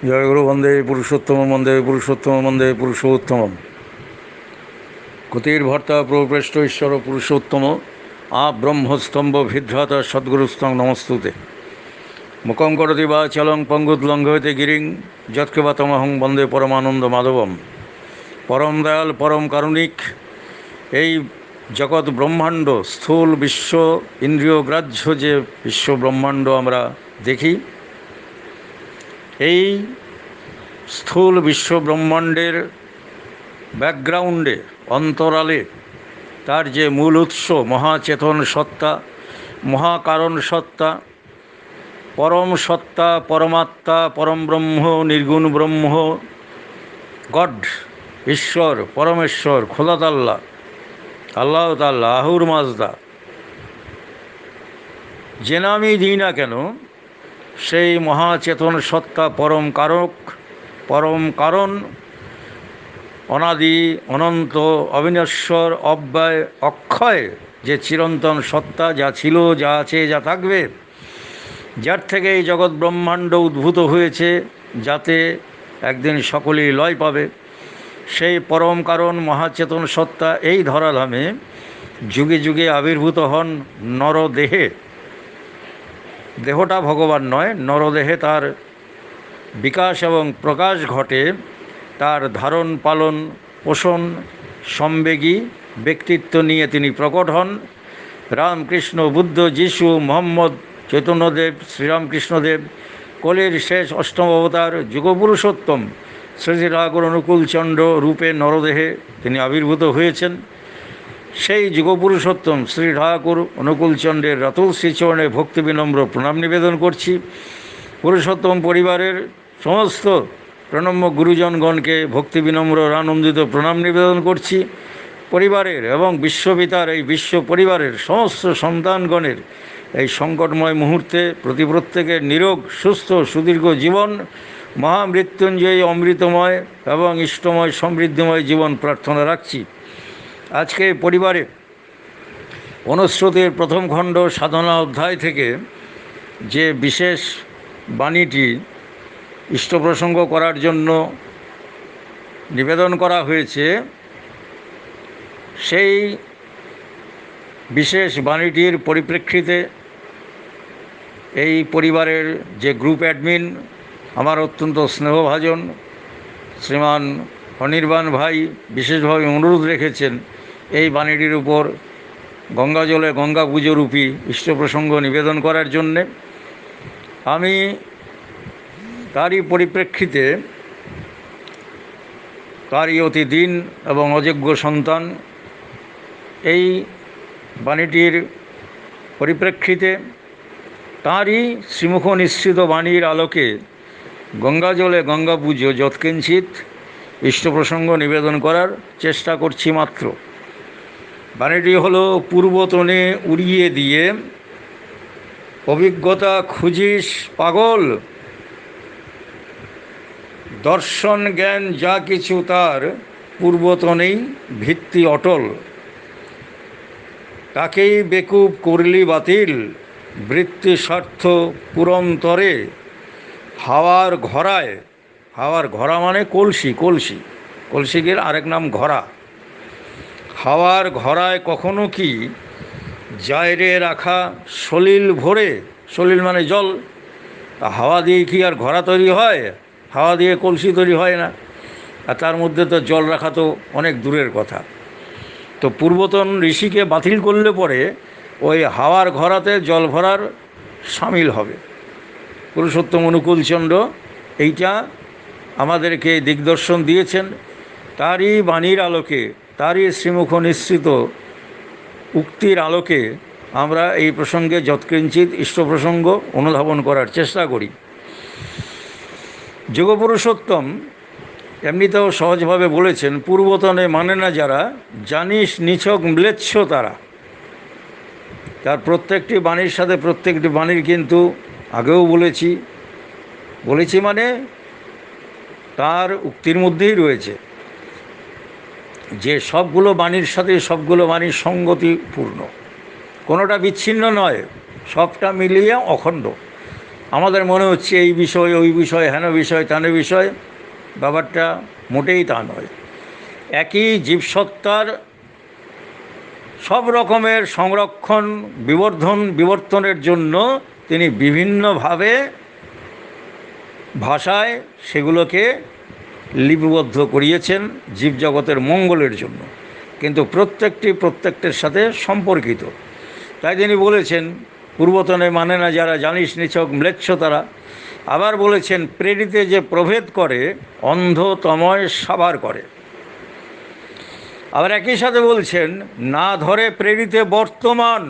জয়গুরু বন্দে পুরুষোত্তম বন্দে পুরুষোত্তম বন্দে পুরুষোত্তম গতির্ভর্তা প্রপৃষ্ট ঈশ্বর পুরুষোত্তম ব্রহ্মস্তম্ভ ভিভ্রাতা সদ্গুরুস্তং নমস্তুতে মুখং করতি বা চলং পঙ্গুৎলঙ্ঘয়তে গিরিং যৎকৃপাতমহং বন্দে পরমানন্দ মাধবম। পরম দয়াল পরম কারুণিক এই জগৎ ব্রহ্মাণ্ড স্থূল বিশ্ব ইন্দ্রিয় গ্রাহ্য যে বিশ্ব ব্রহ্মাণ্ড আমরা দেখি, এই স্থূল বিশ্ব ব্রহ্মাণ্ডের ব্যাকগ্রাউন্ডে অন্তরালে তার যে মূল উৎস মহাচেতন সত্তা, মহাকারণ সত্তা, পরম সত্তা, পরমাত্মা, পরম ব্রহ্ম, নির্গুণ ব্রহ্ম, গড, ঈশ্বর, পরমেশ্বর, খোদাতাল্লাহ, আল্লাহ তাল্লাহ, আহুর মাজদা, যে নামই দিই না কেন, সেই মহাচেতন সত্তা, পরম কারক, পরম কারণ, অনাদি অনন্ত অবিনশ্বর অব্যয় অক্ষয় যে চিরন্তন সত্তা, যা ছিল, যা আছে, যা থাকবে, যার থেকে এই জগৎ ব্রহ্মাণ্ড উদ্ভূত হয়েছে, যাতে একদিন সকলেই লয় পাবে, সেই পরম কারণ মহাচেতন সত্তা এই ধরাধামে যুগে যুগে আবির্ভূত হন নরদেহে। দেহটা ভগবান নয়, নরদেহে তার বিকাশ এবং প্রকাশ ঘটে। তার ধারণ পালন পোষণ সম্বেগী ব্যক্তিত্ব নিয়ে তিনি প্রকট হন। রামকৃষ্ণ, বুদ্ধ, যিশু, মোহাম্মদ, চৈতন্যদেব, শ্রীরামকৃষ্ণদেব, কলির শেষ অষ্টম অবতার যুগপুরুষোত্তম শ্রী শ্রী ঠাকুর অনুকূলচন্দ্র রূপে নরদেহে তিনি আবির্ভূত হয়েছেন। সেই যুগপুরুষোত্তম শ্রী ঠাকুর অনুকূলচন্দ্রের রাতুল শ্রীচরণে ভক্তি বিনম্র প্রণাম নিবেদন করছি। পুরুষোত্তম পরিবারের সমস্ত প্রণম্য গুরুজনগণকে ভক্তি বিনম্র আনন্দিত প্রণাম নিবেদন করছি। পরিবারের এবং বিশ্বপিতার এই বিশ্ব পরিবারের সমস্ত সন্তানগণের এই সংকটময় মুহূর্তে প্রতি প্রত্যেকের নিরোগ সুস্থ সুদীর্ঘ জীবন, মহামৃত্যুঞ্জয়ী অমৃতময় এবং ইষ্টময় সমৃদ্ধিময় জীবন প্রার্থনা রাখছি। আজকে পরিবারে অনুশ্রুতির প্রথম খণ্ড সাধনা অধ্যায় থেকে যে বিশেষ বাণীটি ইষ্টপ্রসঙ্গ করার জন্য নিবেদন করা হয়েছে, সেই বিশেষ বাণীটির পরিপ্রেক্ষিতে এই পরিবারের যে গ্রুপ অ্যাডমিন, আমার অত্যন্ত স্নেহভাজন শ্রীমান অনির্বাণ ভাই বিশেষভাবে অনুরোধ রেখেছেন এই বাণীটির উপর গঙ্গাজলে গঙ্গা পুজোরূপী ইষ্টপ্রসঙ্গ নিবেদন করার জন্যে। আমি তারই পরিপ্রেক্ষিতে, তারই অতি দীন এবং অযোগ্য সন্তান, এই বাণীটির পরিপ্রেক্ষিতে তাঁরই শ্রীমুখ নিঃসৃত বাণীর আলোকে গঙ্গাজলে গঙ্গা পুজো যৎকিঞ্চিৎ ইষ্টপ্রসঙ্গ নিবেদন করার চেষ্টা করছি মাত্র। বাণীটি হলো: পূর্বতনে উড়িয়ে দিয়ে অভিজ্ঞতা খুঁজিস পাগল, দর্শন জ্ঞান যা কিছু তার পূর্বতনেই ভিত্তি অটল। তাকেই বেকুব করলি বাতিল, বৃত্তি স্বার্থ পুরন্তরে হাওয়ার ঘরায়। হাওয়ার ঘরা মানে কলসি, কলসি, কলসিকের আরেক নাম ঘরা। হাওয়ার ঘরায় কখনো কি জায়রে রাখা সলিল ভরে। সলিল মানে জল। হাওয়া দিয়ে কি আর ঘরা তৈরি হয়? হাওয়া দিয়ে কলসি তৈরি হয় না। আর তার মধ্যে তো জল রাখা তো অনেক দূরের কথা। তো পূর্বতন ঋষিকে বাতিল করলে পরে ওই হাওয়ার ঘরাতে জল ভরার সামিল হবে। পুরুষোত্তম অনুকূলচন্দ্র এইটা আমাদেরকে দিগদর্শন দিয়েছেন। তারই বাণীর আলোকে, তারই শ্রীমুখ নিঃসৃত উক্তির আলোকে আমরা এই প্রসঙ্গে যৎকিঞ্চিৎ ইষ্টপ্রসঙ্গ অনুধাবন করার চেষ্টা করি। যুগপুরুষোত্তম এমনিতেও সহজভাবে বলেছেন, পূর্বতনে মানে না যারা, জানিস নিছক ম্লেচ্ছ তারা। তার প্রত্যেকটি বাণীর সাথে প্রত্যেকটি বাণীর কিন্তু আগেও বলেছি মানে তার উক্তির মধ্যেই রয়েছে যে সবগুলো বাণীর সাথে সবগুলো বাণীর সঙ্গতিপূর্ণ, কোনোটা বিচ্ছিন্ন নয়, সবটা মিলিয়ে অখণ্ড। আমাদের মনে হচ্ছে এই বিষয় ওই বিষয়, হেন বিষয় তেন বিষয়, ব্যাপারটা মোটেই তা নয়। একই জীবসত্তার সব রকমের সংরক্ষণ, বিবর্তনের জন্য তিনি বিভিন্নভাবে ভাষায় সেগুলোকে লিপিবদ্ধ করিয়েছেন জীবজগতের মঙ্গলের জন্য, কিন্তু প্রত্যেকটির সাথে সম্পর্কিত। তাই তিনি বলেছেন, পূর্বতনে মানে না যারা, জানিস নিছক ম্লেচ্ছ তারা। আবার বলেছেন, প্রেরিতে যে প্রভেদ করে অন্ধ তময় সাবার করে। আবার একই সাথে বলছেন, না ধরে প্রেরিতে বর্তমান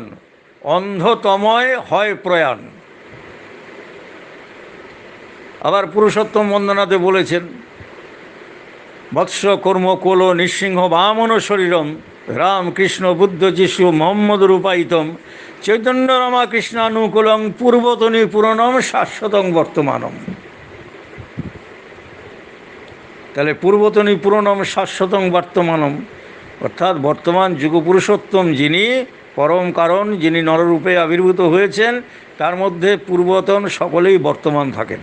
অন্ধতময় হয় প্রয়াণ। আবার পুরুষোত্তম বন্দনাতে বলেছেন, বৎস কর্ম কোল নৃসিংহ বামন শরীরম রাম কৃষ্ণ বুদ্ধ যিশু মোহাম্মদ রূপায়িতম চৈতন্য রামাকৃষ্ণানুকূলং পূর্বতনী পুরনম শাশ্বতং বর্তমানম। তাহলে পূর্বতনী পুরনম শাশ্বতং বর্তমানম অর্থাৎ বর্তমান যুগপুরুষোত্তম যিনি পরম কারণ, যিনি নররূপে আবির্ভূত হয়েছেন, তার মধ্যে পূর্বতন সকলেই বর্তমান থাকেন।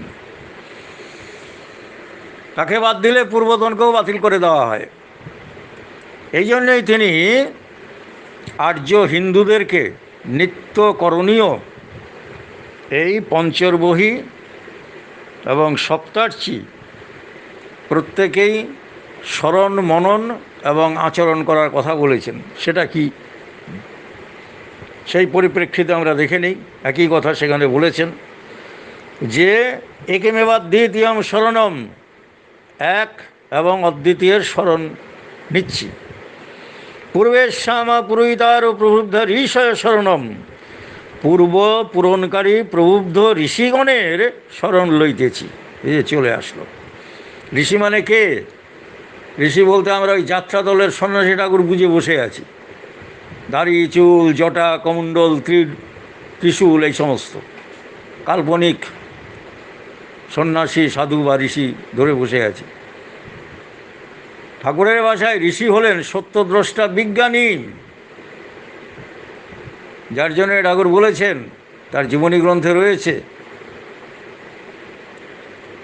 তাকে বাদ দিলে পূর্বতনকেও বাতিল করে দেওয়া হয়। এই জন্যই তিনি আর্য হিন্দুদেরকে নিত্য করণীয় এই পঞ্চরবহি এবং সপ্তার্চি প্রত্যেকেই স্মরণ, মনন এবং আচরণ করার কথা বলেছেন। সেটা কি, সেই পরিপ্রেক্ষিতে আমরা দেখে নিই। একই কথা সেখানে বলেছেন যে একেমেবাদ্বিতীয়ম শরণম, এক এবং অদ্বিতীয়ের শরণ নিচ্ছি। পূর্বেশ্যামা পুরোহিতার ও প্রবুদ্ধ ঋষয় শরণম, পূর্ব পূরণকারী প্রবুদ্ধ ঋষিগণের শরণ লইতেছি। এই যে চলে আসলো। ঋষি মানে কে? ঋষি বলতে আমরা ওই যাত্রা দলের সন্ন্যাসী ঠাকুর বুঝে বসে আছি। দাড়ি, চুল, জটা, কমণ্ডল, ত্রিশূল, এই সমস্ত কাল্পনিক সন্ন্যাসী, সাধু বা ঋষি ধরে বসে আছে। ঠাকুরের ভাষায় ঋষি হলেন সত্যদ্রষ্টা বিজ্ঞানী, যার জন্য ঠাকুর বলেছেন, তার জীবনী গ্রন্থে রয়েছে,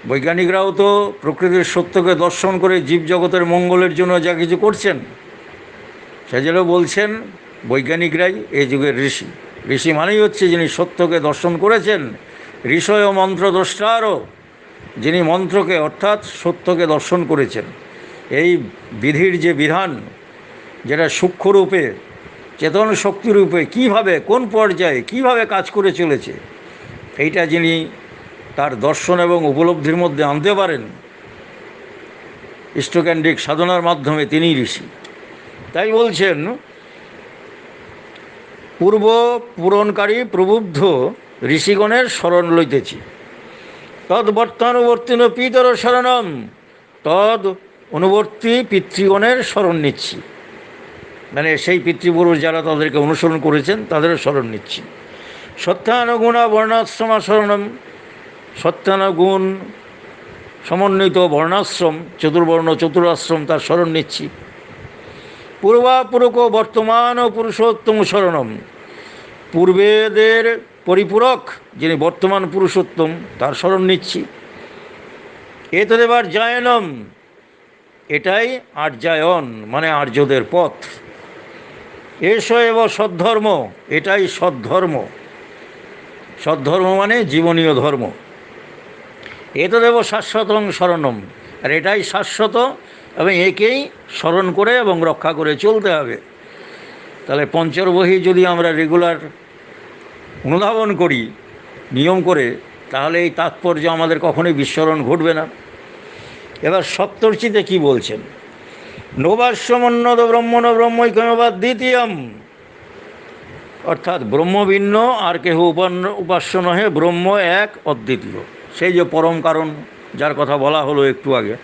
বৈজ্ঞানিকরাও তো প্রকৃতির সত্যকে দর্শন করে জীবজগতের মঙ্গলের জন্য যা কিছু করছেন, সেজন্য বলছেন বৈজ্ঞানিকরাই এই যুগের ঋষি। ঋষি মানেই হচ্ছে যিনি সত্যকে দর্শন করেছেন, ঋষয় ও মন্ত্রদ্রষ্টারও, যিনি মন্ত্রকে অর্থাৎ সত্যকে দর্শন করেছেন। এই বিধির যে বিধান, যেটা সূক্ষ্মরূপে চেতন শক্তিরূপে কীভাবে, কোন পর্যায়ে কীভাবে কাজ করে চলেছে, এইটা যিনি তার দর্শন এবং উপলব্ধির মধ্যে আনতে পারেন ইষ্টকেন্দ্রিক সাধনার মাধ্যমে, তিনিই ঋষি। তাই বলছেন, পূর্ব পূরণকারী প্রবুদ্ধ ঋষিগণের শরণ লইতেছি। তদ বর্তানুবর্তিন পিতর শরণম, তদ অনুবর্তী পিতৃগণের শরণ নিচ্ছি। মানে সেই পিতৃপুরুষ যারা তাদেরকে অনুসরণ করেছেন তাদেরও শরণ নিচ্ছি। সত্যানুগুণা বর্ণাশ্রমা শরণম, সত্যানুগুণ সমন্বিত বর্ণাশ্রম, চতুর্বর্ণ চতুরাশ্রম, তার শরণ নিচ্ছি। পূর্বাপুরক বর্তমান ও পুরুষোত্তম শরণম, পূর্বেদের পরিপূরক যিনি বর্তমান পুরুষোত্তম, তার শরণ নিচ্ছি। এতদেবার জায়নম, এটাই আর্যায়ন মানে আর্যদের পথ। এস এব সদ্ধর্ম, এটাই সদ্ধর্ম। সদ্ধর্ম মানে জীবনীয় ধর্ম। এতদেব শাশ্বতং শরণম, আর এটাই শাশ্বত এবং একেই স্মরণ করে এবং রক্ষা করে চলতে হবে। তাহলে পঞ্চরবহি যদি আমরা রেগুলার অনুধাবন করি নিয়ম করে, তাহলে এই তাৎপর্য আমাদের কখনোই বিস্মরণ ঘটবে না। এবার সপ্তর্চিতে কি বলছেন? নবাস্যমন্যদ ব্রহ্মণ ব্রহ্মৈক্যমেবা দ্বিতীয়ম, অর্থাৎ ব্রহ্ম ভিন্ন আর কেহ উপাস্য নহে, ব্রহ্ম এক অদ্বিতীয়। সেই যে পরম কারণ যার কথা বলা হলো একটু আগে,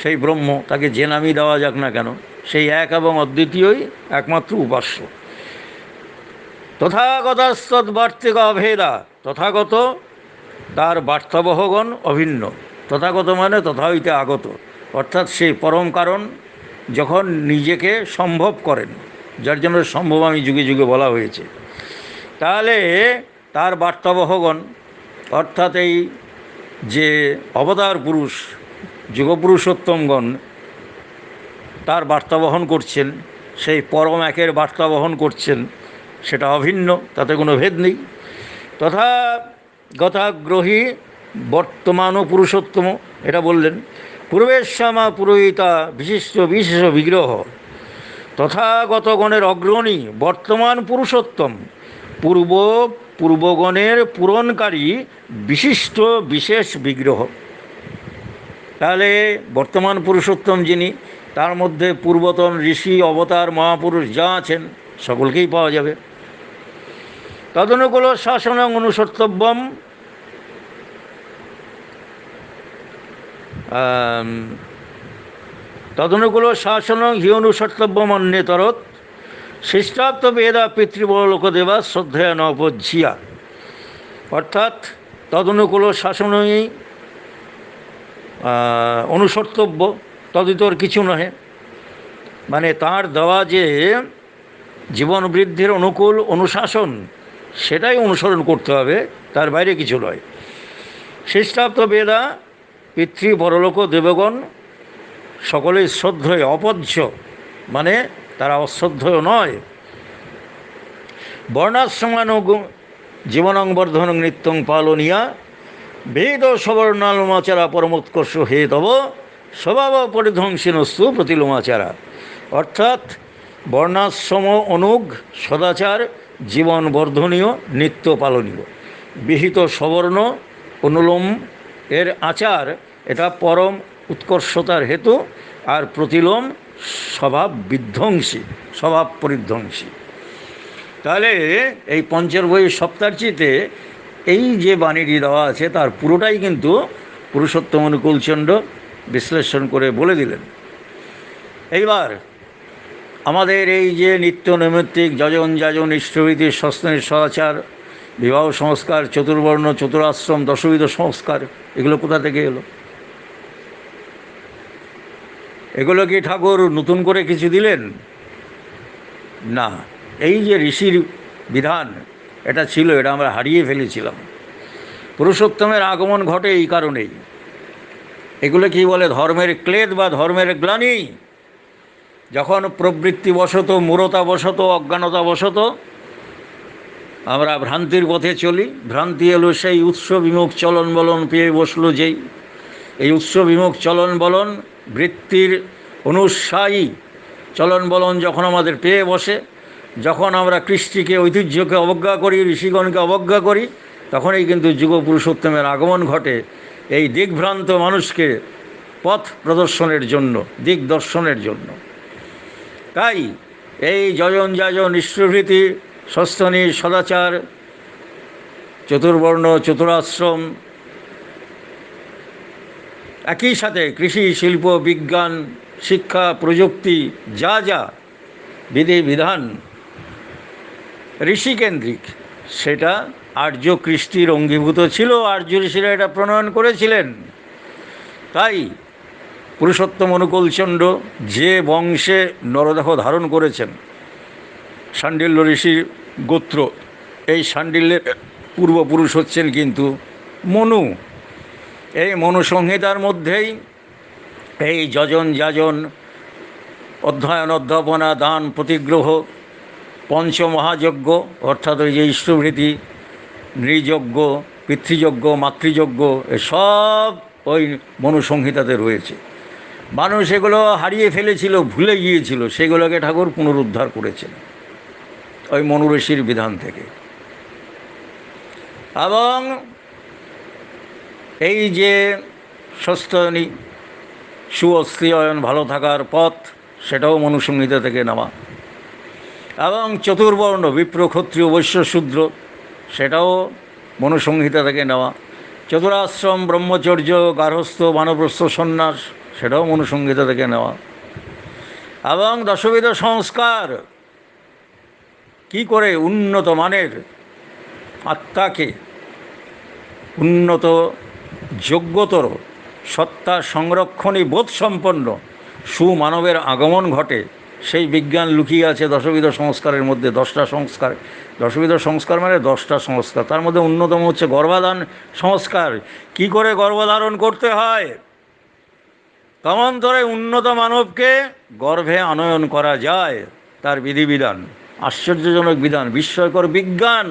সেই ব্রহ্ম, তাকে যে নামই দেওয়া যাক না কেন, সেই এক এবং অদ্বিতীয়ই একমাত্র উপাস্য। তথাগতস্তৎ বার্তিক অভেদা, তথাগত তার বার্তাবহগণ অভিন্ন। তথাগত মানে তথা হইতে আগত, অর্থাৎ সেই পরম কারণ যখন নিজেকে সম্ভব করেন, যার জন্য সম্ভব আমি যুগে যুগে বলা হয়েছে, তাহলে তার বার্তাবহগণ, অর্থাৎ এই যে অবতার পুরুষ যুগপুরুষোত্তমগণ তার বার্তা বহন করছেন, সেই পরম একের বার্তা বহন করছেন, সেটা অভিন্ন, তাতে কোনো ভেদ নেই। তথা গতাগ্রহী বর্তমান ও পুরুষোত্তম, এটা বললেন। পূর্বেশ্যামা পুরোহিতা বিশিষ্ট বিশেষ বিগ্রহ, তথাগতগণের অগ্রণী বর্তমান পুরুষোত্তম, পূর্বগণের পূরণকারী বিশিষ্ট বিশেষ বিগ্রহ। তাহলে বর্তমান পুরুষোত্তম যিনি, তার মধ্যে পূর্বতন ঋষি অবতার মহাপুরুষ যা আছেন সকলকেই পাওয়া যাবে। তদনুকূল শাসনং অনুসর্তব্যম, তদনুকূল শাসনং হি অনুসর্তব্যম অন্যতরৎ শিষ্টাপ্ত বেদা পিতৃবলোকদেবা শ্রদ্ধেয়া নপজ্জিয়া। অর্থাৎ তদনুকূল শাসনই অনুসর্তব্য, তদিতর কিছু নহে। মানে তাঁর দেওয়া যে জীবন বৃদ্ধির অনুকূল অনুশাসন, সেটাই অনুসরণ করতে হবে, তার বাইরে কিছু নয়। শিষ্টাপ্ত বেদা পিতৃ পরলোক দেবগণ সকলেই শ্রদ্ধেয়, অপজ্য মানে তারা অশ্রদ্ধেয় নয়। বর্ণাশ্রমানুগ জীবনং বর্ধনং নিত্যং পালনীয়া বেদ সবর্ণালমাচারা পরমোৎকর্ষ হে তব স্বভাব পরিধ্বংসিনস্তু প্রতিলোমাচারা। অর্থাৎ বর্ণাশ্রম অনুগ সদাচার জীবন বর্ধনীয়, নিত্য পালনীয়। বিহিত সবর্ণ অনুলোম এর আচার, এটা পরম উৎকর্ষতার হেতু, আর প্রতিলোম স্বভাব বিধ্বংসী, স্বভাব পরিধ্বংসী। তাহলে এই পঞ্চের বই সপ্তার্চিতে এই যে বাণীটি দেওয়া আছে তার পুরোটাই কিন্তু পুরুষোত্তম অনুকূলচন্দ্র বিশ্লেষণ করে বলে দিলেন। এইবার আমাদের এই যে নিত্য নৈমিত্তিক যজন যাজন ইষ্টভীতি সস্তের সদাচার বিবাহ সংস্কার চতুর্বর্ণ চতুরাশ্রম দশবিধ সংস্কার, এগুলো কোথা থেকে এলো? এগুলো কি ঠাকুর নতুন করে কিছু দিলেন? না, এই যে ঋষির বিধান এটা ছিল, এটা আমরা হারিয়ে ফেলেছিলাম। পুরুষোত্তমের আগমন ঘটে এই কারণেই। এগুলো কি বলে? ধর্মের ক্লেদ বা ধর্মের গ্লানি। যখন প্রবৃত্তিবশত, মূঢ়তাবশত, অজ্ঞানতাবশত আমরা ভ্রান্তির পথে চলি, ভ্রান্তি এলো সেই উৎস বিমুখ চলন বলন পেয়ে বসলো যেই। এই উৎস বিমুখ চলন বলন, বৃত্তির অনুসায়ী চলন বলন যখন আমাদের পেয়ে বসে, যখন আমরা কৃষ্টিকে ঐতিহ্যকে অবজ্ঞা করি, ঋষিগণকে অবজ্ঞা করি, তখনই কিন্তু যুগ পুরুষোত্তমের আগমন ঘটে এই দিগ্ভ্রান্ত মানুষকে পথ প্রদর্শনের জন্য, দিক দর্শনের জন্য। তাই এই যজন যাজন ইষ্টভীতি সস্তনী সদাচার চতুর্বর্ণ চতুরাশ্রম, একই সাথে কৃষি শিল্প বিজ্ঞান শিক্ষা প্রযুক্তি যা যা বিধি বিধান ঋষিকেন্দ্রিক, সেটা আর্য কৃষ্টির অঙ্গীভূত ছিল। আর্য ঋষিরা এটা প্রণয়ন করেছিলেন। তাই পুরুষোত্তম অনুকূলচন্দ্র যে বংশে নরদেহ ধারণ করেছেন, শাণ্ডিল্য ঋষির গোত্র, এই শাণ্ডিল্যের পূর্বপুরুষ হচ্ছেন কিন্তু মনু। এই মনু সংহিতার মধ্যেই এই যজন যাজন অধ্যয়ন অধ্যাপনা দান প্রতিগ্রহ পঞ্চমহাযজ্ঞ, অর্থাৎ ওই যে ইষ্টভীতি নৃযজ্ঞ পিতৃযজ্ঞ মাতৃযজ্ঞ, এসব ওই মনুসংহিতাতে রয়েছে। মানুষ এগুলো হারিয়ে ফেলেছিল, ভুলে গিয়েছিল, সেগুলোকে ঠাকুর পুনরুদ্ধার করেছেন ওই মনু ঋষির বিধান থেকে। এবং এই যে সস্তনী সুঅস্থিয়ন ভালো থাকার পথ, সেটাও মনুসংহিতা থেকে নেওয়া। এবং চতুর্বর্ণ বিপ্র ক্ষত্রিয় বৈশ্য শূদ্র, সেটাও মনুসংহিতা থেকে নেওয়া। চতুরাশ্রম ব্রহ্মচর্য গার্হস্থ বানপ্রস্থ সন্ন্যাস, সেটাও মনুসংহিতা থেকে নেওয়া। এবং দশবিধ সংস্কার, কি করে উন্নত মানের আত্মাকে উন্নত যোগ্যতর সত্তা সংরক্ষণী বোধ সম্পন্ন সুমানবের আগমন ঘটে, সেই বিজ্ঞান লুকিয়ে আছে দশবিধ সংস্কারের মধ্যে। 10টা সংস্কার, দশবিধ সংস্কার মানে 10টা সংস্কার, তার মধ্যে অন্যতম হচ্ছে গর্ভাধান সংস্কার। কি করে গর্ভধারণ করতে হয়, কামান্তরে উন্নত মানবকে গর্ভে আনয়ন করা যায়, তার বিধিবিধান, আশ্চর্যজনক বিধান, বিস্ময়কর বিজ্ঞান।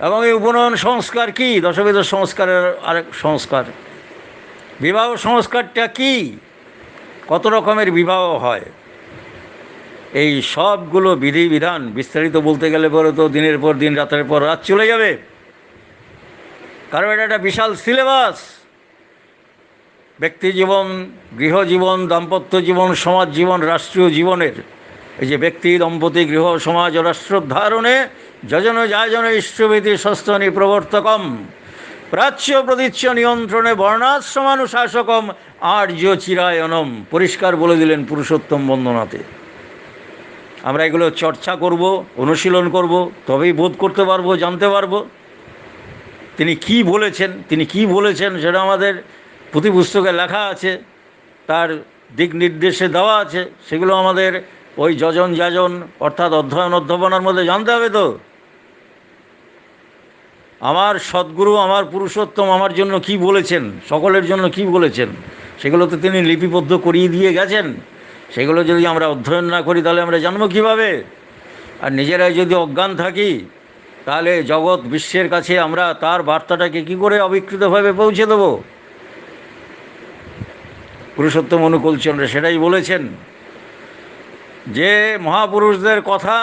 এবং এই উপনয়ন সংস্কার কি? দশবিধ সংস্কারের আরেক সংস্কার। বিবাহ সংস্কারটা কি? কত রকমের বিবাহ হয়, এই সবগুলো বিধিবিধান বিস্তারিত বলতে গেলে পরে তো দিনের পর দিন, রাতের পর রাত চলে যাবে, কারণ এটা একটা বিশাল সিলেবাস। ব্যক্তি জীবন, গৃহজীবন, দাম্পত্য জীবন, সমাজ জীবন, রাষ্ট্রীয় জীবনের এই যে ব্যক্তি, দম্পতি, গৃহ, সমাজ ও রাষ্ট্রোদ্ধারণে যজন যাজন ইষ্টভীতি সস্তনি প্রবর্তকম প্রাচ্য প্রতীচ্য নিয়ন্ত্রণে বর্ণাশ্রমানুশাসকম আর্য চিরায়নম, পরিষ্কার বলে দিলেন পুরুষোত্তম বন্দনাতে। আমরা এগুলো চর্চা করব, অনুশীলন করব, তবেই বোধ করতে পারবো, জানতে পারবো তিনি কি বলেছেন। তিনি কি বলেছেন সেটা আমাদের পুঁথি পুস্তকে লেখা আছে, তার দিক নির্দেশে দেওয়া আছে, সেগুলো আমাদের ওই যজন যাজন অর্থাৎ অধ্যয়ন অধ্যাপনার মধ্যে জানতে হবে। তো আমার সদ্গুরু, আমার পুরুষোত্তম আমার জন্য কি বলেছেন, সকলের জন্য কি বলেছেন, সেগুলো তো তিনি লিপিবদ্ধ করিয়ে দিয়ে গেছেন। সেগুলো যদি আমরা অধ্যয়ন না করি তাহলে আমরা জানবো কীভাবে? আর নিজেরাই যদি অজ্ঞান থাকি তাহলে জগৎ বিশ্বের কাছে আমরা তার বার্তাটাকে কি করে অবিকৃতভাবে পৌঁছে দেব? পুরুষোত্তম অনুকূলচন্দ্র সেটাই বলেছেন যে মহাপুরুষদের কথা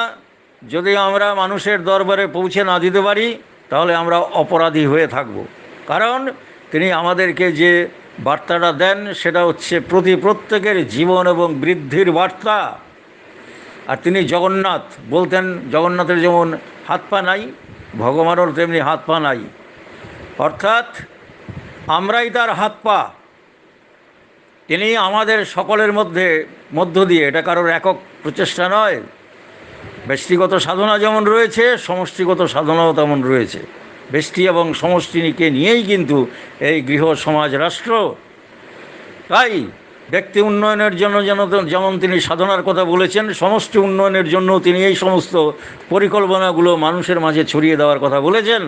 যদি আমরা মানুষের দরবারে পৌঁছে না দিতে পারি তাহলে আমরা অপরাধী হয়ে থাকব। কারণ তিনি আমাদেরকে যে বার্তাটা দেন সেটা হচ্ছে প্রত্যেকের জীবন এবং বৃদ্ধির বার্তা। আর তিনি জগন্নাথ, বলতেন জগন্নাথের যেমন হাত পা নাই, ভগবানেরও তেমনি হাত পা নাই, অর্থাৎ আমরাই তার হাত পা। তিনি আমাদের সকলের মধ্য দিয়ে, এটা কারোর একক প্রচেষ্টা নয়, ব্যক্তিগত সাধনা যেমন রয়েছে সমষ্টিগত সাধনাও তেমন রয়েছে। ব্যষ্টি এবং সমষ্টিকে নিয়েই কিন্তু এই গৃহ, সমাজ, রাষ্ট্র। তাই ব্যক্তি উন্নয়নের জন্য যেমন তিনি সাধনার কথা বলেছেন, সমষ্টি উন্নয়নের জন্য তিনি এই সমস্ত পরিকল্পনাগুলো মানুষের মাঝে ছড়িয়ে দেওয়ার কথা বলেছেন।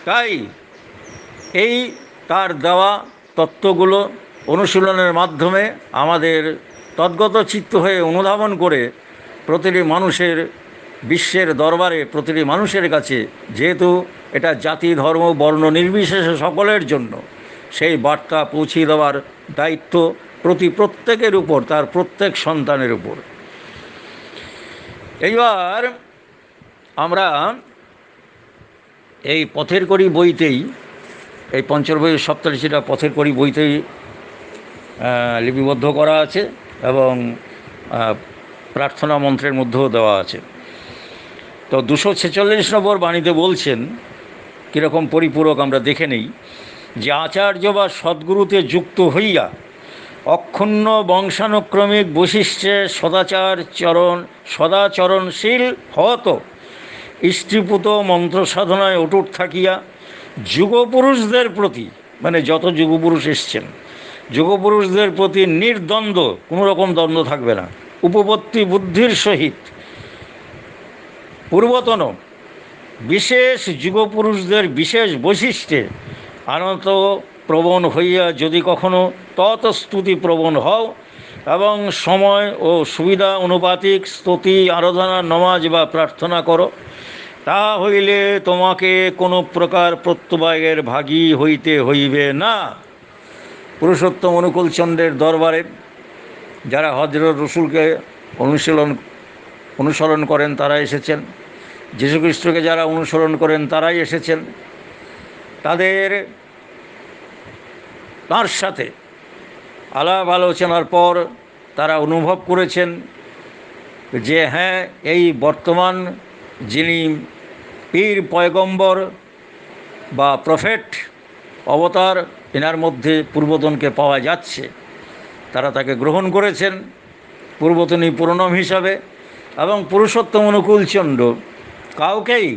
তাই এই তার দেওয়া তত্ত্বগুলো অনুশীলনের মাধ্যমে আমাদের তদ্গত চিত্ত হয়ে অনুধাবন করে প্রতিটি মানুষের, বিশ্বের দরবারে প্রতিটি মানুষের কাছে, যেহেতু এটা জাতি, ধর্ম, বর্ণ নির্বিশেষে সকলের জন্য, সেই বার্তা পৌঁছিয়ে দেওয়ার দায়িত্ব প্রত্যেকের উপর, তার প্রত্যেক সন্তানের উপর। এইবার আমরা এই পথের কড়ি বইতেই, এই পঞ্চর বইয়ের সপ্তর্ষিটা পথের কড়ি বইতেই লিপিবদ্ধ করা আছে এবং প্রার্থনা মন্ত্রের মধ্যেও দেওয়া আছে। তো 246 নম্বর বাণীতে বলছেন কীরকম পরিপূরক আমরা দেখে নেই, যে আচার্য বা সদ্গুরুতে যুক্ত হইয়া অক্ষুণ্ণ বংশানুক্রমিক বৈশিষ্ট্যে সদাচরণশীল হত ইষ্টিপুত মন্ত্র সাধনায় অটুট থাকিয়া যুগপুরুষদের প্রতি, মানে যত যুগপুরুষ এসছেন, যুগপুরুষদের প্রতি নির্দ্বন্দ্ব, কোনো রকম দ্বন্দ্ব থাকবে না, উপপত্তি বুদ্ধির সহিত পূর্বতন বিশেষ যুগপুরুষদের বিশেষ বৈশিষ্ট্যে আনত প্রবণ হইয়া যদি কখনো তৎস্তুতি প্রবণ হও এবং সময় ও সুবিধা অনুপাতিক স্তুতি, আরাধনা, নমাজ বা প্রার্থনা করো, তা হইলে তোমাকে কোনো প্রকার প্রত্যবায়ের ভাগী হইতে হইবে না। পুরুষোত্তম অনুকূলচন্দ্রের দরবারে যারা হযরত রসুলকে অনুসরণ করেন তারা এসেছেন, যীশুখ্রিস্টকে যারা অনুসরণ করেন তারাই এসেছেন। তার সাথে আলাপ আলোচনার পর তারা অনুভব করেছেন যে হ্যাঁ, এই বর্তমান যিনি পীর, পয়গম্বর বা প্রফেট, অবতার, এনার মধ্যে পূর্বতনকে পাওয়া যাচ্ছে। তারা তাকে গ্রহণ করেছেন পূর্বতনী প্রণম হিসাবে। এবং পুরুষোত্তম অনুকূলচন্দ্র কাউকেই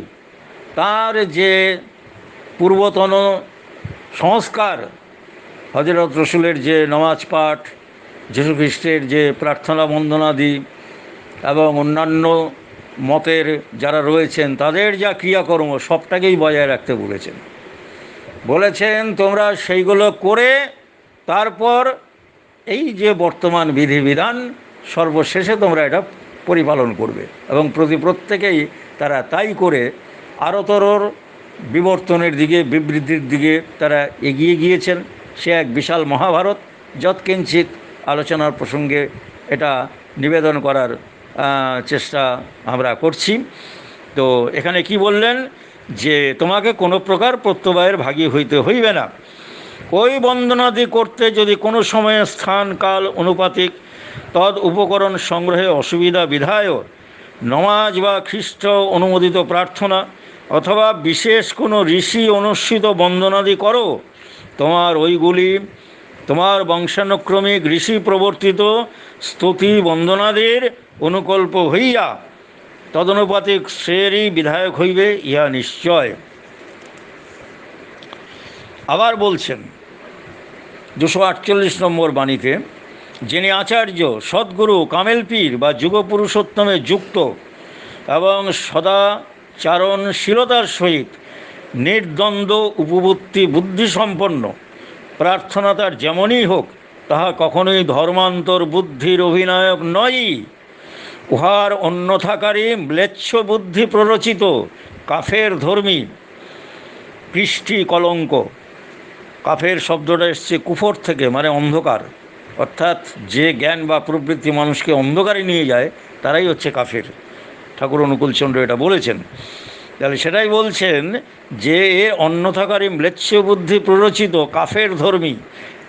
তার যে পূর্বতন সংস্কার হযরত রসুলের যে নামাজ পাঠ, যীশু খ্রিস্টের যে প্রার্থনা বন্দনাদি এবং অন্যান্য মতের যারা রয়েছেন তাদের যা ক্রিয়াকর্ম সবটাকেই বজায় রাখতে বলেছেন তোমরা সেইগুলো করে তারপর এই যে বর্তমান বিধিবিধান সর্বশেষে তোমরা এটা পরিপালন করবে। এবং প্রত্যেকেই তারা তাই করে আরতর বিবর্তনের দিকে, বিবৃতির দিকে তারা এগিয়ে গিয়েছেন। সে এক বিশাল মহাভারত, যৎকিঞ্চিৎ আলোচনার প্রসঙ্গে এটা নিবেদন করার চেষ্টা আমরা করছি। তো এখানে কি বললেন যে তোমাকে কোনো প্রকার প্রত্যবায়ের ভাগী হইতে হইবে না। ওই বন্দনাদি করতে যদি কোনো সময়ে স্থান কাল অনুপাতিক তদ উপকরণ সংগ্রহে অসুবিধা বিধায় নমাজ বা খ্রিস্ট অনুমোদিত প্রার্থনা অথবা বিশেষ কোনো ঋষি অনুষ্ঠিত বন্দনাদি করো, তোমার ওইগুলি তোমার বংশানুক্রমিক ঋষি প্রবর্তিত স্তুতি বন্দনাদির অনুকল্প হইয়া তদনুপাতিক শ্রেয়েরই বিধায়ক হইবে, ইহা নিশ্চয়। আবার বলছেন 248 নম্বর বাণীতে, যিনি আচার্য সদ্গুরু কামেল পীর বা যুগপুরুষোত্তমে যুক্ত এবং সদাচারণশীলতার সহিত নির্দ্বন্দ্ব উপবুদ্ধি বুদ্ধিসম্পন্ন, প্রার্থনা তার যেমনই হোক তাহা কখনোই ধর্মান্তর বুদ্ধির অভিনায়ক নয়ই। উহার অন্যথাকারী ম্লেচ্ছ বুদ্ধি প্ররোচিত কাফের ধর্মী কৃষ্টি কলঙ্ক। কাফের শব্দটা এসছে কুফর থেকে, মানে অন্ধকার, অর্থাৎ যে জ্ঞান বা প্রবৃত্তি মানুষকে অন্ধকারে নিয়ে যায় তারাই হচ্ছে কাফের। ঠাকুর অনুকূলচন্দ্র এটা বলেছেন। তাহলে সেটাই বলছেন যে এর অন্যথাকারী ম্লেচ্ছ বুদ্ধি প্ররোচিত কাফের ধর্মী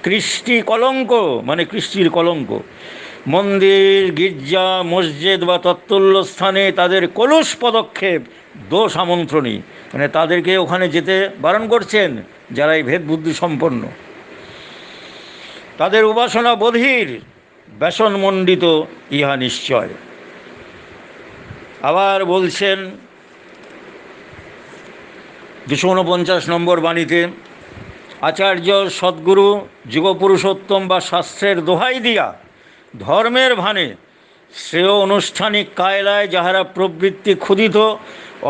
কৃষ্টি কলঙ্ক, মানে কৃষ্টির কলঙ্ক। মন্দির, গির্জা, মসজিদ বা তত্তুল্য স্থানে তাদের কলুষ পদক্ষেপ দোষ আমন্ত্রণী, মানে তাদেরকে ওখানে যেতে বারণ করছেন যারা এই ভেদ বুদ্ধি সম্পন্ন। তাদের উপাসনা বধির ব্যসনমণ্ডিত, ইহা নিশ্চয়। আবার বলছেন 249 নম্বর বাণীতে, আচার্য সদ্গুরু যুগপুরুষোত্তম বা শাস্ত্রের দোহাই দিয়া ধর্মের ভানে শ্রেয় আনুষ্ঠানিক কায়লায় যাহারা প্রবৃত্তি ক্ষুদিত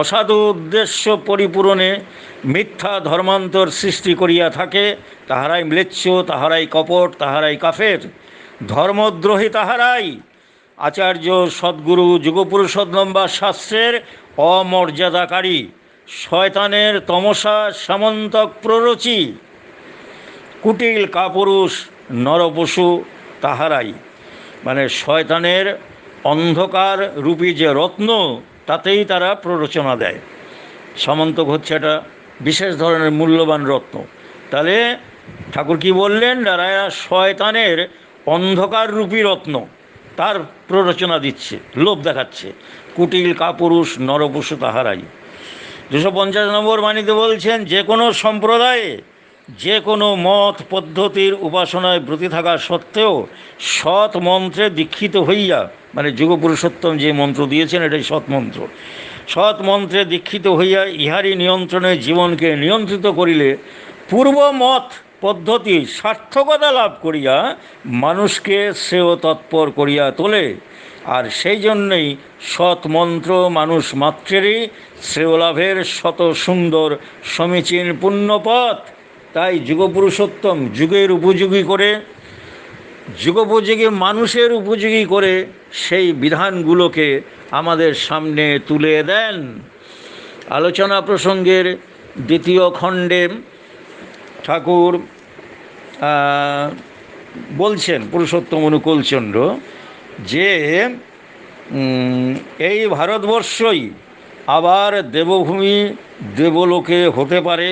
অসাধু উদ্দেশ্য পরিপূরণে মিথ্যা ধর্মান্তর সৃষ্টি করিয়া থাকে, তাহারাই ম্লেচ্ছ, তাহারাই কপট, তাহারাই কাফের, ধর্মদ্রোহী তাহারাই। আচার্য সদ্গুরু যুগপুরুষোত্তম বা শাস্ত্রের অমর্যাদাকারী শয়তানের তমসা সামন্তক প্ররোচী কুটিল কাপুরুষ নরপশু তাহারাই, মানে শয়তানের অন্ধকার রূপী যে রত্ন তাতেই তারা প্ররোচনা দেয়। সামন্তক হচ্ছে একটা বিশেষ ধরনের মূল্যবান রত্ন। তাহলে ঠাকুর কি বললেন, যারা শয়তানের অন্ধকার রূপী রত্ন তার প্ররোচনা দিচ্ছে, লোভ দেখাচ্ছে, কুটিল কাপুরুষ নরপশু তাহারাই। 250 নম্বর বাণীতে বলছেন, যে কোনো সম্প্রদায়ে যে কোনো মত পদ্ধতির উপাসনায় ব্রতী থাকা সত্ত্বেও সৎ মন্ত্রে দীক্ষিত হইয়া, মানে যুগপুরুষোত্তম যে মন্ত্র দিয়েছেন এটাই সৎ মন্ত্র, সৎ মন্ত্রে দীক্ষিত হইয়া ইহারই নিয়ন্ত্রণে জীবনকে নিয়ন্ত্রিত করিলে পূর্ব মত পদ্ধতি সার্থকতা লাভ করিয়া মানুষকে শ্রেয় তৎপর করিয়া তোলে। আর সেই জন্যই সৎ মন্ত্র মানুষ মাত্রেরই শ্রেয় লাভের শত সুন্দর সমীচীন পুণ্যপথ। তাই যুগপুরুষোত্তম যুগের উপযোগী করে, যুগোপযোগী মানুষের উপযোগী করে সেই বিধানগুলোকে আমাদের সামনে তুলে দেন। আলোচনা প্রসঙ্গের দ্বিতীয় খণ্ডে ঠাকুর বলছেন পুরুষোত্তম অনুকূলচন্দ্র যে এই ভারতবর্ষই আবার দেবভূমি দেবলোকে হতে পারে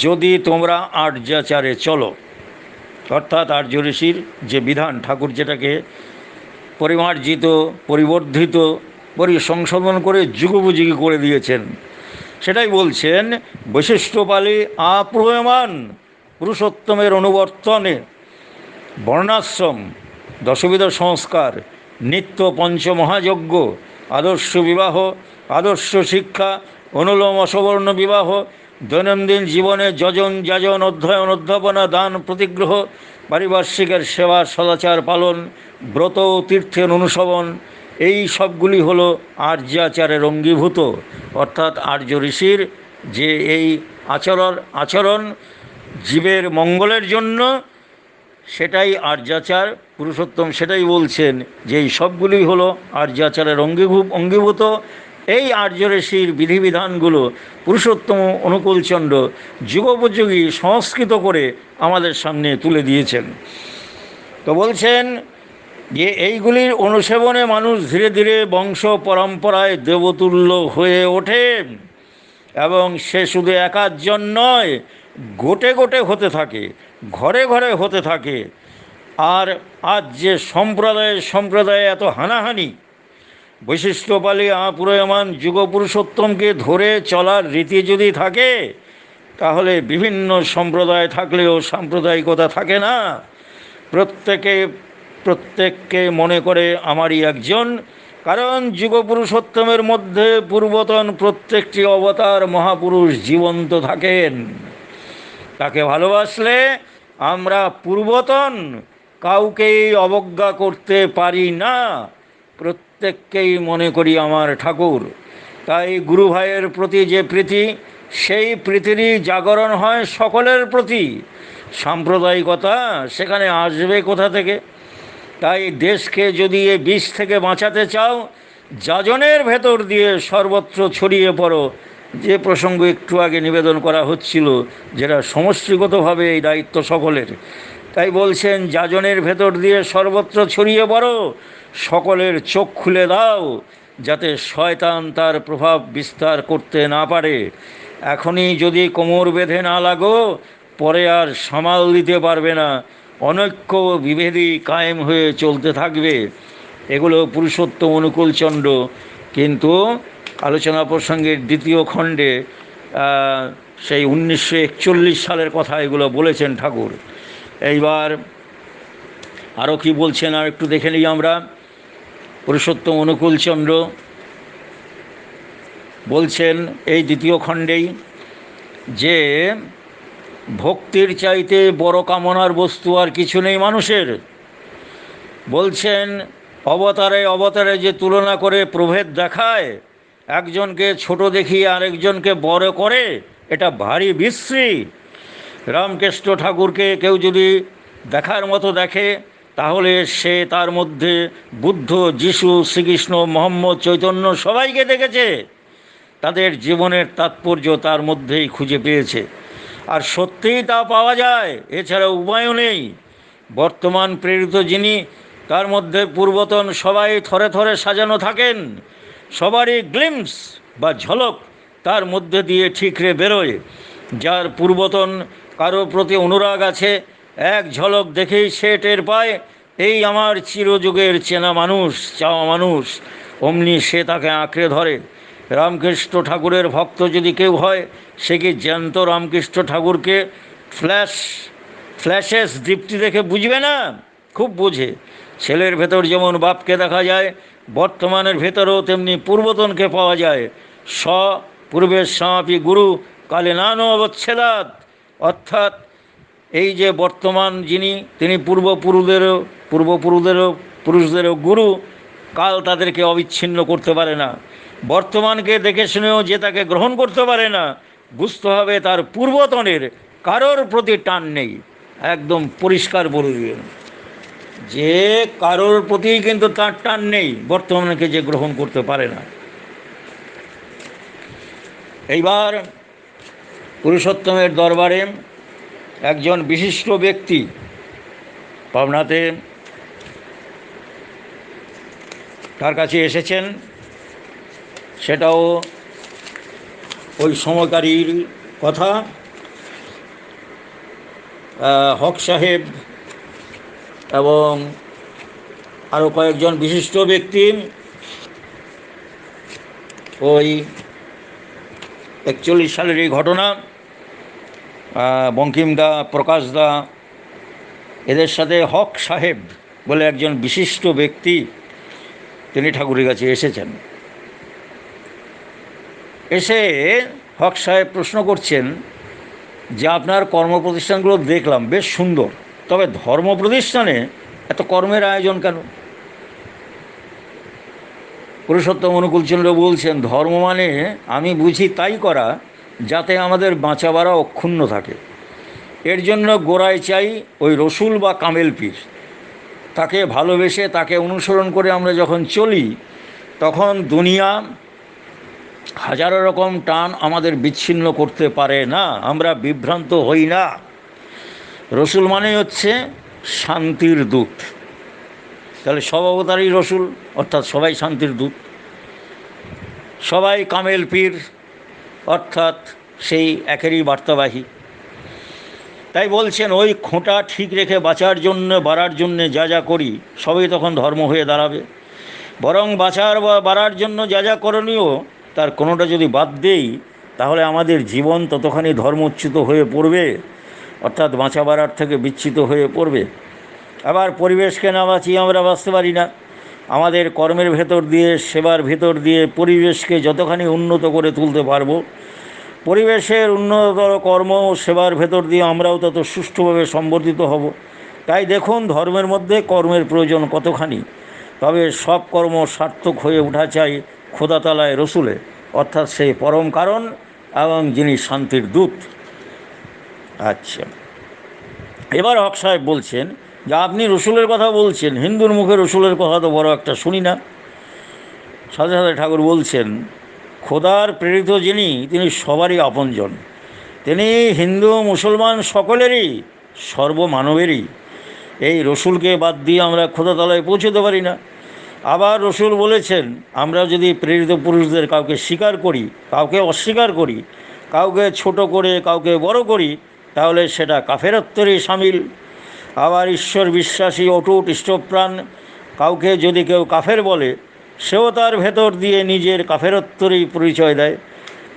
যদি তোমরা আর্যাচারে চলো। অর্থাৎ আর্য ঋষির যে বিধান, ঠাকুর যেটাকে পরিমার্জিত, পরিবর্ধিত, সংশোধন করে যুগোপযোগী করে দিয়েছেন, সেটাই বলছেন। বৈশিষ্ট্যপালী আপ্রয়মান পুরুষোত্তমের অনুবর্তনে বর্ণাশ্রম, দশবিধ সংস্কার, নিত্য পঞ্চমহাযজ্ঞ, আদর্শ বিবাহ, আদর্শ শিক্ষা, অনুলোম অসবর্ণ বিবাহ, দৈনন্দিন জীবনে যজন যাজন, অধ্যয়ন অধ্যাপনা, দান প্রতিগ্রহ, পারিপার্শ্বিকের সেবা, সদাচার পালন, ব্রত তীর্থের অনুসরণ, এই সবগুলি হলো আর্যাচারের অঙ্গীভূত। অর্থাৎ আর্য ঋষির যে এই আচরণ জীবের মঙ্গলের জন্য, সেটাই আর্যাচার। পুরুষোত্তম সেটাই বলছেন যে এই সবগুলি হলো আর্যাচারের অঙ্গীভূত। এই আর্য ঋষির বিধিবিধানগুলো পুরুষোত্তম অনুকূলচন্দ্র যুগোপযোগী সংস্কৃত করে আমাদের সামনে তুলে দিয়েছেন। তো বলছেন যে এইগুলির অনুসেবনে মানুষ ধীরে ধীরে বংশ পরম্পরায় দেবতুল্য হয়ে ওঠে, এবং সে শুধু একাধজন নয়, গোটে গোটে হতে থাকে, ঘরে ঘরে হতে থাকে। আর আজ যে সম্প্রদায়ে এত হানাহানি, বৈশিষ্ট্যপালী পুরোয়মান যুগপুরুষোত্তমকে ধরে চলার রীতি যদি থাকে, তাহলে বিভিন্ন সম্প্রদায় থাকলেও সাম্প্রদায়িকতা থাকে না। প্রত্যেককে মনে করে আমারই একজন, কারণ যুগপুরুষোত্তমের মধ্যে পূর্বতন প্রত্যেকটি অবতার মহাপুরুষ জীবন্ত থাকেন। তাকে ভালোবাসলে আমরা পূর্বতন কাউকেই অবজ্ঞা করতে পারি না, প্রত্যেককেই মনে করি আমার ঠাকুর। তাই গুরু ভাইয়ের প্রতি যে প্রীতি, সেই প্রীতিরই জাগরণ হয় সকলের প্রতি। সাম্প্রদায়িকতা সেখানে আসবে কোথা থেকে? তাই দেশকে যদি এ বিষ থেকে বাঁচাতে চাও, যাজনের ভেতর দিয়ে সর্বত্র ছড়িয়ে পড়ো। যে প্রসঙ্গ একটু আগে নিবেদন করা হচ্ছিল, যেটা সমষ্টিগতভাবে এই দায়িত্ব সকলের। তাই বলছেন যাজনের ভেতর দিয়ে সর্বত্র ছড়িয়ে পড়ো, সকলের চোখ খুলে দাও, যাতে শয়তান তার প্রভাব বিস্তার করতে না পারে। এখনই যদি কোমর বেঁধে না লাগো, পরে আর সামাল দিতে পারবে না, অনৈক্য বিভেদী কায়েম হয়ে চলতে থাকবে। এগুলো পুরুষোত্তম অনুকূলচন্দ্র কিন্তু আলোচনা প্রসঙ্গের দ্বিতীয় খণ্ডে সেই 1941 সালের কথা এগুলো বলেছেন ঠাকুর। এইবার আরও কি বলছেন আর একটু দেখে নিই আমরা। পুরুষোত্তম অনুকূলচন্দ্র বলছেন এই দ্বিতীয় খণ্ডেই যে ভক্তির চাইতে বড় কামনার বস্তু আর কিছু নেই মানুষের। বলছেন অবতারে যে তুলনা করে প্রভেদ দেখায়, একজনকে ছোট দেখিয়ে আরেকজনকে বড় করে, এটা ভারী বিশ্রী। রামকৃষ্ণ ঠাকুরকে কেউ যদি দেখার মতো দেখে, তাহলে সে তার মধ্যে বুদ্ধ, যিশু, শ্রীকৃষ্ণ, মোহাম্মদ, চৈতন্য সবাইকে দেখেছে। তাদের জীবনের তাৎপর্য তার মধ্যেই খুঁজে পেয়েছে। আর সত্যিই তা পাওয়া যায়, এছাড়া উপায়ও নেই। বর্তমান প্রেরিত যিনি, তার মধ্যে পূর্বতন সবাই থরে থরে সাজানো থাকেন। সবারই গ্লিম্পস বা ঝলক তার মধ্যে দিয়ে ঠিকরে বেরোয়। যার পূর্বতন কারো প্রতি অনুরাগ আছে, এক ঝলক দেখেই সে টের পায় এই আমার চিরযুগের চেনা মানুষ, চাওয়া মানুষ। অমনি সে তাকে আঁকড়ে ধরে। রামকৃষ্ণ ঠাকুরের ভক্ত যদি কেউ হয়, সে কি জ্যান্ত রামকৃষ্ণ ঠাকুরকে ফ্ল্যাশেস দীপ্তি দেখে বুঝবে না? খুব বোঝে। ছেলের ভেতর যেমন বাপকে দেখা যায়, বর্তমানের ভেতরেও তেমনি পূর্বতনকে পাওয়া যায়। পূর্বের স্বামী গুরু কালে নানো অবচ্ছেদাত। অর্থাৎ এই যে বর্তমান যিনি, তিনি পুরুষদেরও গুরু। কাল তাদেরকে অবিচ্ছিন্ন করতে পারে না। বর্তমানকে দেখে শুনেও যে তাকে গ্রহণ করতে পারে না, বুঝতে হবে তার পূর্বতনের কারোর প্রতি টান নেই। একদম পরিষ্কার বলে দিলেন যে কারোর প্রতি কিন্তু তার টান নেই, বর্তমানকে যে গ্রহণ করতে পারে না। এইবার পুরুষোত্তমের দরবারে একজন বিশিষ্ট ব্যক্তি পাবনাতে তার কাছে এসেছেন। সেটাও ওই সময়কারীর কথা। হক সাহেব এবং আরও কয়েকজন বিশিষ্ট ব্যক্তি ওই 41 সালের এই ঘটনা, বঙ্কিমদা, প্রকাশদা, এদের সাথে হক সাহেব বলে একজন বিশিষ্ট ব্যক্তি, তিনি ঠাকুরের কাছে এসেছেন। এসে হক সাহেব প্রশ্ন করছেন যে আপনার কর্মপ্রতিষ্ঠানগুলো দেখলাম বেশ সুন্দর, তবে ধর্ম প্রতিষ্ঠানে এত কর্মের আয়োজন কেন? পুরুষোত্তম অনুকূলচন্দ্র বলছেন, ধর্ম মানে আমি বুঝি তাই করা যাতে আমাদের বাঁচাবারা অক্ষুণ্ণ থাকে। এর জন্য গোড়ায় চাই ওই রসুল বা কামেল পীর। তাকে ভালোবেসে তাকে অনুসরণ করে আমরা যখন চলি, তখন দুনিয়া হাজারো রকম টান আমাদের বিচ্ছিন্ন করতে পারে না, আমরা বিভ্রান্ত হই না। রসুল মানে হচ্ছে শান্তির দূত। তাহলে সব অবতারই রসুল, অর্থাৎ সবাই শান্তির দূত। সবাই কামেল পীর, অর্থাৎ সেই একেরই বার্তাবাহী। তাই বলছেন ওই খোঁটা ঠিক রেখে বাঁচার জন্য বাড়ার জন্যে যা যা করি সবই তখন ধর্ম হয়ে দাঁড়াবে। বরং বাঁচার বা বাড়ার জন্য যা যা করণীয় তার কোনোটা যদি বাদ দেই, তাহলে আমাদের জীবন ততখানি ধর্মচ্যুত হয়ে পড়বে, অর্থাৎ বাঁচা বাড়ার থেকে বিচ্যুত হয়ে পড়বে। আবার পরিবেশকে না বাঁচিয়ে আমরা বাঁচতে পারি না। আমাদের কর্মের ভেতর দিয়ে, সেবার ভেতর দিয়ে পরিবেশকে যতখানি উন্নত করে তুলতে পারবো, পরিবেশের উন্নততর কর্ম ও সেবার ভেতর দিয়ে আমরাও তত সুষ্ঠুভাবে সম্বর্ধিত হব। তাই দেখুন ধর্মের মধ্যে কর্মের প্রয়োজন কতখানি। তবে সব কর্ম সার্থক হয়ে ওঠা চাই খোদাতালায় রসুলে, অর্থাৎ সেই পরম কারণ এবং যিনি শান্তির দূত। আচ্ছা, এবার হক সাহেব বলছেন যে আপনি রসুলের কথা বলছেন, হিন্দুর মুখে রসুলের কথা তো বড় একটা শুনি না। সাথে সাথে ঠাকুর বলছেন, খোদার প্রেরিত যিনি তিনি সবারই আপনজন। তিনি হিন্দু মুসলমান সকলেরই, সর্বমানবেরই। এই রসুলকে বাদ দিয়ে আমরা খোদাতলায় পৌঁছতে পারি না। আবার রসুল বলেছেন, আমরা যদি প্রেরিত পুরুষদের কাউকে স্বীকার করি, কাউকে অস্বীকার করি, কাউকে ছোট করে কাউকে বড় করি, তাহলে সেটা কাফেরত্বেরই সামিল। আবার ঈশ্বর বিশ্বাসী অটুট ইষ্টপ্রাণ কাউকে যদি কেউ কাফের বলে, সেও তার ভেতর দিয়ে নিজের কাফেরত্বেরই পরিচয় দেয়।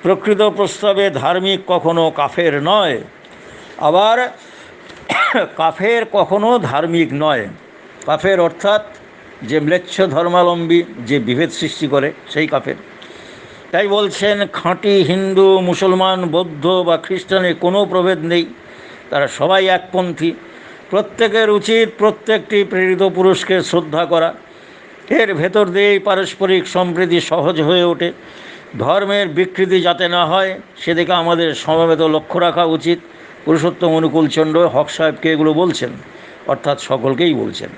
প্রকৃত প্রস্তাবে ধার্মিক কখনো কাফের নয়, আবার কাফের কখনো ধার্মিক নয়। কাফের অর্থাৎ যে ম্লেচ্ছ ধর্মাবলম্বী, যে বিভেদ সৃষ্টি করে, সেই কাফের। তাই বলছেন খাঁটি হিন্দু, মুসলমান, বৌদ্ধ বা খ্রিস্টানে কোনো প্রভেদ নেই, তারা সবাই একপন্থী। প্রত্যেকের উচিত প্রত্যেকটি প্রেরিত পুরুষকে শ্রদ্ধা করা। এর ভেতর দিয়েই পারস্পরিক সম্প্রীতি সহজ হয়ে ওঠে। ধর্মের বিকৃতি যাতে না হয় সেদিকে আমাদের সমবেত লক্ষ্য রাখা উচিত। পুরুষোত্তম অনুকূলচন্দ্র হক সাহেবকে এগুলো বলছেন, অর্থাৎ সকলকেই বলছেন।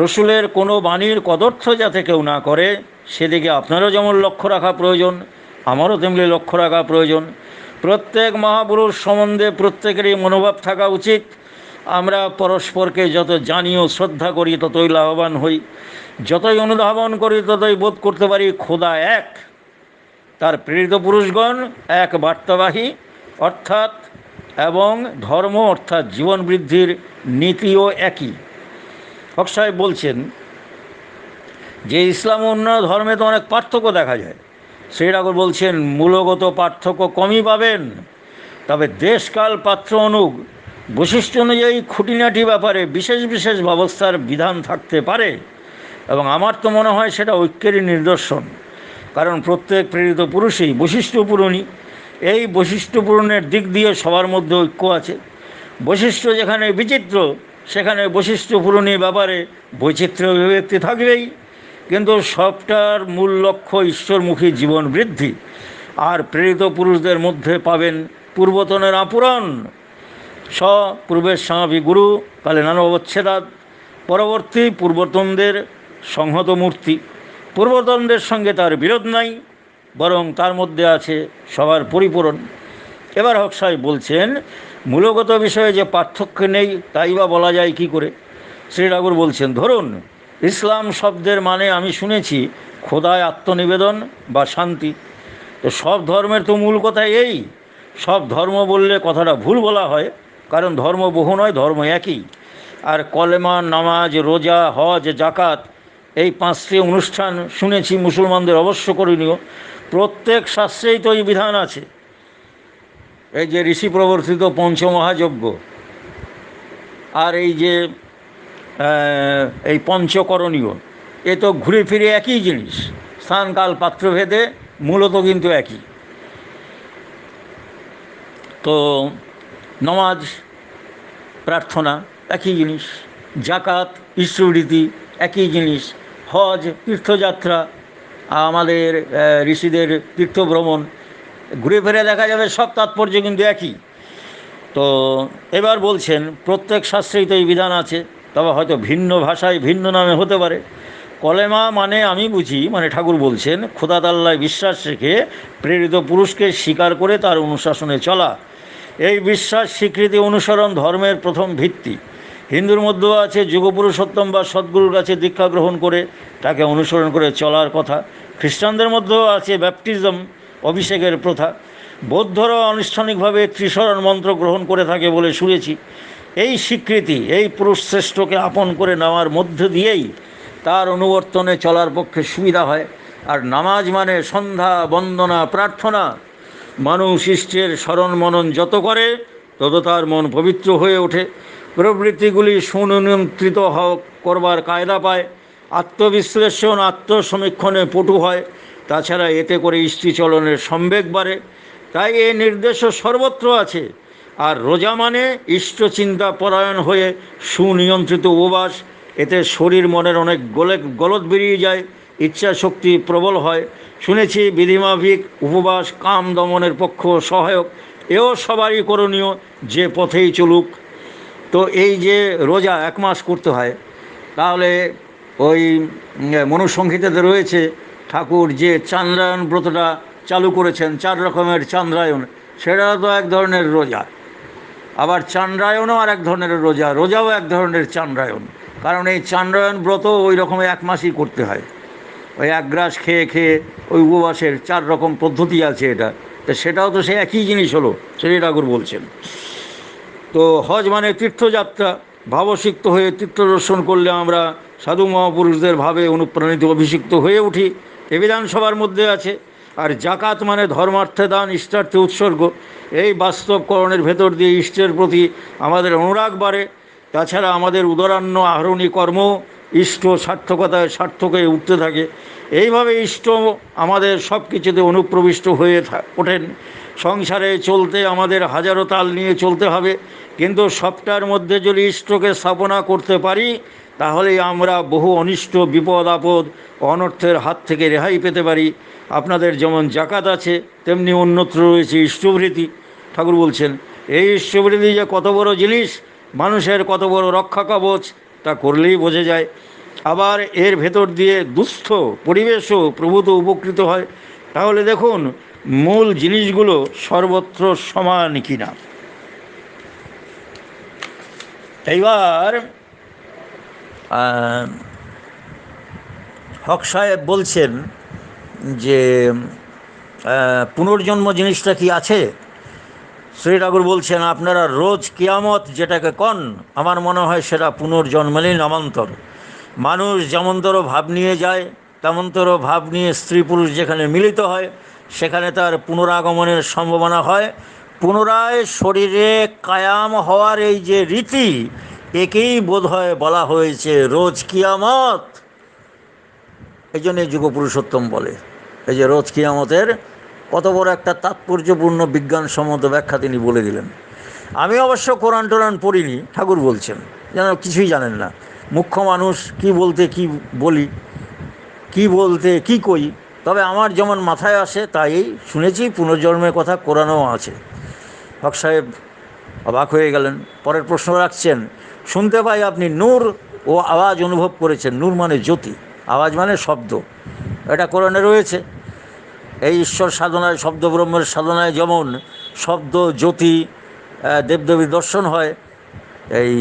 রসুলের কোনো বাণীর কদর্থ যাতে কেউ না করে সেদিকে আপনারও যেমন লক্ষ্য রাখা প্রয়োজন, আমারও তেমনি লক্ষ্য রাখা প্রয়োজন। প্রত্যেক মহাপুরুষ সম্বন্ধে প্রত্যেকেরই মনোভাব থাকা উচিত, আমরা পরস্পরকে যত জানি ও শ্রদ্ধা করি ততই লাভবান হই, যতই অনুধাবন করি ততই বোধ করতে পারি খোদা এক, তার প্রেরিত পুরুষগণ এক বার্তাবাহী, অর্থাৎ এবং ধর্ম অর্থাৎ জীবন বৃদ্ধির নীতিও একই। হক সাহেব বলছেন যে ইসলাম ও অন্য ধর্মে তো অনেক পার্থক্য দেখা যায়। সেই ঠাকুর বলছেন মূলগত পার্থক্য কমই পাবেন, তবে দেশকাল পাত্র অনুগ বৈশিষ্ট্য অনুযায়ী খুঁটিনাটি ব্যাপারে বিশেষ বিশেষ ব্যবস্থার বিধান থাকতে পারে, এবং আমার তো মনে হয় সেটা ঐক্যেরই নিদর্শন। কারণ প্রত্যেক প্রেরিত পুরুষই বৈশিষ্ট্য পূরণী। এই বৈশিষ্ট্য পূরণের দিক দিয়ে সবার মধ্যে ঐক্য আছে। বৈশিষ্ট্য যেখানে বিচিত্র, সেখানে বৈশিষ্ট্য পূরণী ব্যাপারে বৈচিত্র্য অভিব্যক্তি থাকবেই, কিন্তু সবটার মূল লক্ষ্য ঈশ্বরমুখী জীবন বৃদ্ধি। আর প্রেরিত পুরুষদের মধ্যে পাবেন পূর্বতনের আপুরণ, পূর্বের স্বামী গুরু কালে নানবচ্ছেদাদ, পরবর্তী পূর্বতনদের সংহত মূর্তি। পূর্বতনদের সঙ্গে তার বিরোধ নাই, বরং তার মধ্যে আছে সবার পরিপূরণ। এবার হক সাহেব বলছেন মূলগত বিষয়ে যে পার্থক্য নেই তাই বা বলা যায় কি করে। শ্রী ঠাকুর বলছেন, ধরুন ইসলাম শব্দের মানে আমি শুনেছি খোদায় আত্মনিবেদন বা শান্তি। তো সব ধর্মের তো মূল কথা এই। সব ধর্ম বললে কথাটা ভুল বলা হয়, কারণ ধর্ম বহু নয়, ধর্ম একই। আর কলেমা, নামাজ, রোজা, হজ, জাকাত, এই 5টি অনুষ্ঠান শুনেছি মুসলমানদের অবশ্য করণীয়। প্রত্যেক শাস্ত্রেই তো এই বিধান আছে। এই যে ঋষি প্রবর্তিত পঞ্চমহাযজ্ঞ, আর এই যে এই পঞ্চকরণীয়, এ তো ঘুরে ফিরে একই জিনিস। স্থানকাল পাত্রভেদে মূলত কিন্তু একই। তো নমাজ, প্রার্থনা একই জিনিস, জাকাত, ঈশ্বররীতি একই জিনিস, হজ, তীর্থযাত্রা, আমাদের ঋষিদের তীর্থভ্রমণ, ঘুরে ফিরে দেখা যাবে সব তাৎপর্য কিন্তু একই। তো এবার বলছেন প্রত্যেক শাস্ত্রেই তো এই বিধান আছে, তবে হয়তো ভিন্ন ভাষায় ভিন্ন নামে হতে পারে। কলেমা মানে আমি বুঝি, মানে ঠাকুর বলছেন খোদা তাআলায় বিশ্বাস রেখে প্রেরিত পুরুষকে স্বীকার করে তার অনুশাসনে চলা। এই বিশ্বাস, স্বীকৃতি, অনুসরণ ধর্মের প্রথম ভিত্তি। হিন্দুর মধ্যেও আছে যুগপুরুষোত্তম বা সদ্গুরুর কাছে দীক্ষা গ্রহণ করে তাকে অনুসরণ করে চলার কথা। খ্রিস্টানদের মধ্যেও আছে ব্যাপটিজম, অভিষেকের প্রথা। বৌদ্ধরাও আনুষ্ঠানিকভাবে ত্রিশরণ মন্ত্র গ্রহণ করে থাকে বলে শুনেছি। এই স্বীকৃতি, এই পুরুষ শ্রেষ্ঠকে আপন করে নেওয়ার মধ্য দিয়েই তার অনুবর্তনে চলার পক্ষে সুবিধা হয়। আর নামাজ মানে সন্ধ্যা, বন্দনা, প্রার্থনা। মানুষ ইষ্টের স্মরণ মনন যত করে তত তার মন পবিত্র হয়ে ওঠে, প্রবৃত্তিগুলি সুনিয়ন্ত্রিত করবার কায়দা পায়, আত্মবিশ্লেষণ, আত্মসমীক্ষণে পটু হয়। তাছাড়া এতে করে ইষ্টিচলনের সম্বেগ বাড়ে। তাই এই নির্দেশও সর্বত্র আছে। আর রোজা মানে ইষ্টচিন্তা পরায়ণ হয়ে সুনিয়ন্ত্রিত উপবাস। এতে শরীর মনের অনেক গলদ বেরিয়ে যায়, ইচ্ছা শক্তি প্রবল হয়। শুনেছি বিধিমাফিক উপবাস কাম দমনের পক্ষ সহায়ক। এও সবারই করণীয়, যে পথেই চলুক। তো এই যে রোজা 1 মাস করতে হয়, তাহলে ওই মনুসংহিতাতে রয়েছে ঠাকুর যে চান্দ্রায়ণ ব্রতটা চালু করেছেন, 4 রকমের চান্দ্রায়ণ, সেটা তো এক ধরনের রোজা। আবার চান্দ্রায়ণও আর এক ধরনের রোজা, রোজাও এক ধরনের চান্দ্রায়ণ। কারণ এই চান্দ্রায়ণ ব্রত ওই রকমের 1 মাসই করতে হয়। ওই এক গ্রাস খেয়ে খেয়ে ওই উপবাসের 4 রকম পদ্ধতি আছে এটা। তো সেটাও তো সে একই জিনিস হলো, সেটাই ঠাকুর বলছেন। তো হজ মানে তীর্থযাত্রা। ভাবসিক্ত হয়ে তীর্থদর্শন করলে আমরা সাধু মহাপুরুষদের ভাবে অনুপ্রাণিত, অভিষিক্ত হয়ে উঠি। এ বিধানসভার মধ্যে আছে। আর জাকাত মানে ধর্মার্থে দান, ইষ্টার্থে উৎসর্গ। এই বাস্তবকরণের ভেতর দিয়ে ইষ্টের প্রতি আমাদের অনুরাগ বাড়ে। তাছাড়া আমাদের উদরান্ন আহরণী কর্ম ইষ্ট সার্থকতায় সার্থক হয়ে উঠতে থাকে। এইভাবে ইষ্ট আমাদের সব কিছুতে অনুপ্রবিষ্ট হয়ে ওঠেন। সংসারে চলতে আমাদের হাজারো তাল নিয়ে চলতে হবে, কিন্তু সবটার মধ্যে যদি ইষ্টকে স্থাপনা করতে পারি, তাহলেই আমরা বহু অনিষ্ট, বিপদ আপদ, অনর্থের হাত থেকে রেহাই পেতে পারি। আপনাদের যেমন জাকাত আছে, তেমনি অন্যত্র রয়েছে ইষ্টভৃতি। ঠাকুর বলছেন এই ইষ্টভৃতি যে কত বড় জিনিস, মানুষের কত বড় রক্ষা কবচ, তা করলেই বোঝা যায়। আবার এর ভেতর দিয়ে দুস্থ পরিবেশও প্রভূত উপকৃত হয়। তাহলে দেখুন মূল জিনিসগুলো সর্বত্র সমান কিনা। এইবার হক সাহেব বলছেন যে পুনর্জন্ম জিনিসটা কি আছে। শ্রী ঠাকুর বলছেন আপনারা রোজ কিয়ামত যেটাকে কন, আমার মনে হয় সেটা পুনর্জন্মেরই নামান্তর। মানুষ যেমনতর ভাব নিয়ে যায়, তেমনতর ভাব নিয়ে স্ত্রী পুরুষ যেখানে মিলিত হয়, সেখানে তার পুনরাগমনের সম্ভাবনা হয়। পুনরায় শরীরে কায়াম হওয়ার এই যে রীতি, একেই বোধহয় বলা হয়েছে রোজ কিয়ামত। এই জন্যে যুগপুরুষোত্তম বলে। এই যে রোজ কিয়ামতের কত বড় একটা তাৎপর্যপূর্ণ বিজ্ঞানসম্মত ব্যাখ্যা তিনি বলে দিলেন। আমি অবশ্য কোরআন টোরান পড়িনি, ঠাকুর বলছেন যেন কিছুই জানেন না। মুখ্য মানুষ, কি বলতে কি বলি, কি বলতে কি কই। তবে আমার যেমন মাথায় আসে তাই শুনেছি, পুনর্জন্মের কথা কোরআনেও আছে। হক সাহেব অবাক হয়ে গেলেন। পরের প্রশ্ন রাখছেন, শুনতে পাই আপনি নূর ও আওয়াজ অনুভব করেছেন। নূর মানে জ্যোতি, আওয়াজ মানে শব্দ। এটা কোরআনে রয়েছে। এই ঈশ্বর সাধনায়, শব্দ ব্রহ্মের সাধনায় যেমন শব্দ, জ্যোতি, দেবদেবীর দর্শন হয়, এই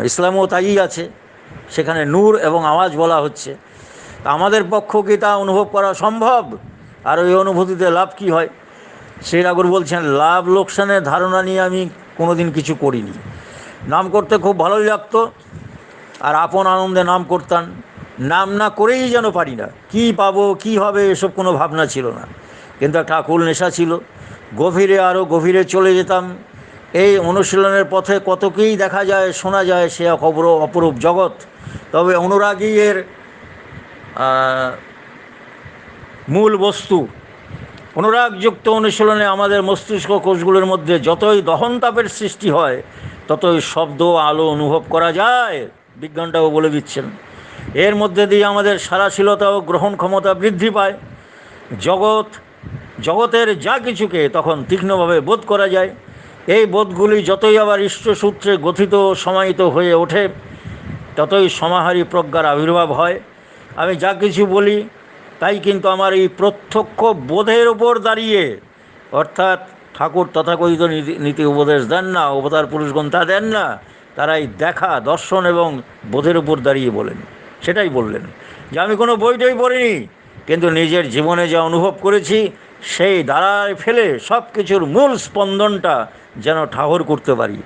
ইসলামও তাই আছে। সেখানে নূর এবং আওয়াজ বলা হচ্ছে। আমাদের পক্ষ কি তা অনুভব করা সম্ভব? আর ওই অনুভূতিতে লাভ কি হয়? সেই ঠাকুর বলছেন লাভ লোকসানের ধারণা নিয়ে আমি কোনোদিন কিছু করিনি। নাম করতে খুব ভালোই লাগতো, আর আপন আনন্দে নাম করতাম। নাম না করেই যেন পারি না, কি পাবো কি হবে এসব কোনো ভাবনা ছিল না। কিন্তু একটা আকুল নেশা ছিল। গভীরে আরও গভীরে চলে যেতাম। এই অনুশীলনের পথে কতকেই দেখা যায়, শোনা যায়, সে অপরূপ জগৎ। তবে অনুরাগী এর মূল বস্তু। অনুরাগযুক্ত অনুশীলনে আমাদের মস্তিষ্ক কোষগুলোর মধ্যে যতই দহনতাপের সৃষ্টি হয়, ততই শব্দ আলো অনুভব করা যায়, বিজ্ঞানটাও বলে দিচ্ছেন। এর মধ্যে দিয়ে আমাদের সারাশীলতা ও গ্রহণ ক্ষমতা বৃদ্ধি পায়। জগতের যা কিছুকে তখন তীক্ষ্ণভাবে বোধ করা যায়। এই বোধগুলি যতই আবার ইষ্টসূত্রে গঠিত ও সমাহিত হয়ে ওঠে, ততই সমাহারী প্রজ্ঞার আবির্ভাব হয়। আমি যা কিছু বলি তাই কিন্তু আমার এই প্রত্যক্ষ বোধের ওপর দাঁড়িয়ে, অর্থাৎ ঠাকুর তথাকথিত নীতি উপদেশ দেন না, অবতার পুরুষগণ তা দেন না, তারাই দেখা, দর্শন এবং বোধের উপর দাঁড়িয়ে বলেন। সেটাই বললেন যে আমি কোনো বইটাই পড়িনি, কিন্তু নিজের জীবনে যা অনুভব করেছি সেই দ্বারায় ফেলে সব কিছুর মূল স্পন্দনটা যেন ঠাহর করতে পারি।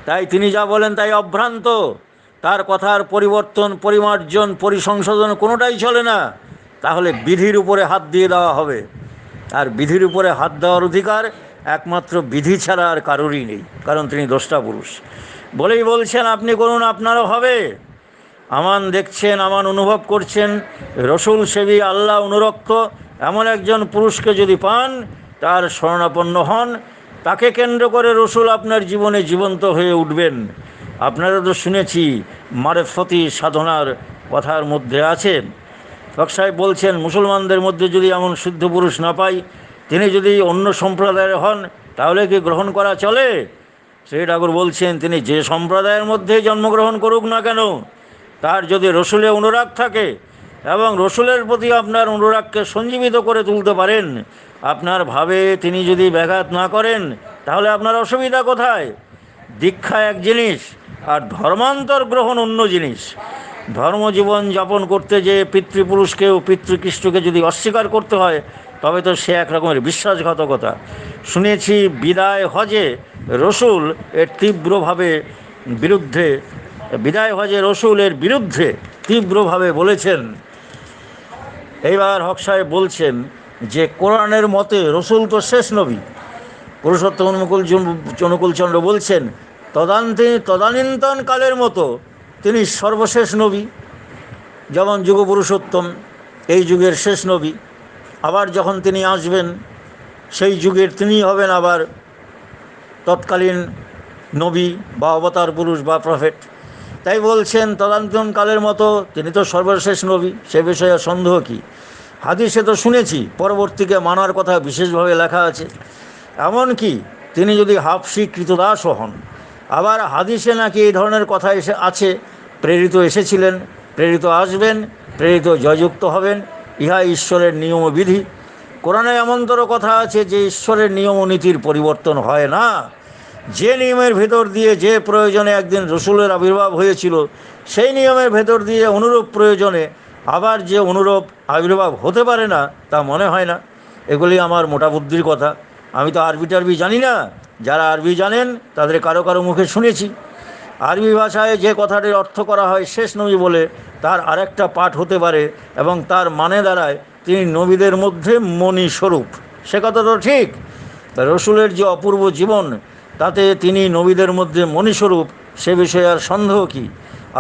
তাই তিনি যা বলেন তাই অভ্রান্ত। তার কথার পরিবর্তন, পরিমার্জন, পরিসংশোধন কোনোটাই চলে না। তাহলে বিধির উপরে হাত দিয়ে দেওয়া হবে, আর বিধির উপরে হাত দেওয়ার অধিকার একমাত্র বিধি ছাড়া আর কারোরই নেই, কারণ তিনি দ্রষ্টা পুরুষ। বলেই বলছেন আপনি করুন, আপনারও হবে। আমান দেখছেন, আমান অনুভব করছেন, রসুল সেবী, আল্লাহ অনুরক্ত এমন একজন পুরুষকে যদি পান, তার শরণাপন্ন হন, তাকে কেন্দ্র করে রসুল আপনার জীবনে জীবন্ত হয়ে উঠবেন। আপনারা তো শুনেছি মারেফতি সাধনার কথার মধ্যে আছে। সাহেব বলছেন মুসলমানদের মধ্যে যদি এমন শুদ্ধ পুরুষ না পাই, তিনি যদি অন্য সম্প্রদায়ের হন, তাহলে কি গ্রহণ করা চলে? শ্রী ঠাকুর বলছেন তিনি যে সম্প্রদায়ের মধ্যে জন্মগ্রহণ করুক না কেন, তার যদি রসুলে অনুরাগ থাকে এবং রসুলের প্রতি আপনার অনুরাগকে সঞ্জীবিত করে তুলতে পারেন, আপনার ভাবে তিনি যদি ব্যাঘাত না করেন, তাহলে আপনার অসুবিধা কোথায়? দীক্ষা এক জিনিস আর ধর্মান্তর গ্রহণ অন্য জিনিস। ধর্মজীবন যাপন করতে যে পিতৃপুরুষকে ও পিতৃকৃষ্টকে যদি অস্বীকার করতে হয়, তবে তো সে এক রকমের বিশ্বাসঘাতকতা। শুনেছি বিদায় হজে রসুল এর তীব্রভাবে বিরুদ্ধে, বিদায় হজে রসুল এর বিরুদ্ধে তীব্রভাবে বলেছেন। এইবার হক সাহেব বলছেন যে কোরআনের মতে রসুল তো শেষ নবী। পুরুষোত্তম অনুকূলচন্দ্র বলছেন তদানীন্তন কালের মতো তিনি সর্বশেষ নবী। যেমন যুগ পুরুষোত্তম এই যুগের শেষ নবী, আবার যখন তিনি আসবেন সেই যুগের তিনিই হবেন আবার তৎকালীন নবী বা অবতার পুরুষ বা প্রফেট। তাই বলছেন তদানীন্তন কালের মতো তিনি তো সর্বশেষ নবী, সে বিষয়ে সন্দেহ কী? হাদিসে তো শুনেছি পরবর্তীকে মানার কথা বিশেষভাবে লেখা আছে। এমনকি তিনি যদি হাফসি কৃতদাসও হন। আবার হাদিসে নাকি এই ধরনের কথা আছে, প্রেরিত এসেছিলেন, প্রেরিত আসবেন, প্রেরিত জয়যুক্ত হবেন, ইহা ঈশ্বরের নিয়ম ও বিধি। কোরআনে এমনতর কথা আছে যে ঈশ্বরের নিয়ম ও নীতির পরিবর্তন হয় না। যে নিয়মের ভেতর দিয়ে যে প্রয়োজনে একদিন রসুলের আবির্ভাব হয়েছিল, সেই নিয়মের ভেতর দিয়ে অনুরূপ প্রয়োজনে আবার যে অনুরূপ আবির্ভাব হতে পারে না, তা মনে হয় না। এগুলি আমার মোটা বুদ্ধির কথা। আমি তো আরবি টারবি জানি না। যারা আরবি জানেন তাদের কারো কারো মুখে শুনেছি আরবি ভাষায় যে কথাটির অর্থ করা হয় শেষ নবী বলে, তার আরেকটা পাঠ হতে পারে এবং তার মানে দাঁড়ায় তিনি নবীদের মধ্যে মণি স্বরূপ। সে কথা তো ঠিক। রসুলের যে অপূর্ব জীবন, তাতে তিনি নবীদের মধ্যে মণিস্বরূপ, সে বিষয়ে আর সন্দেহ কী?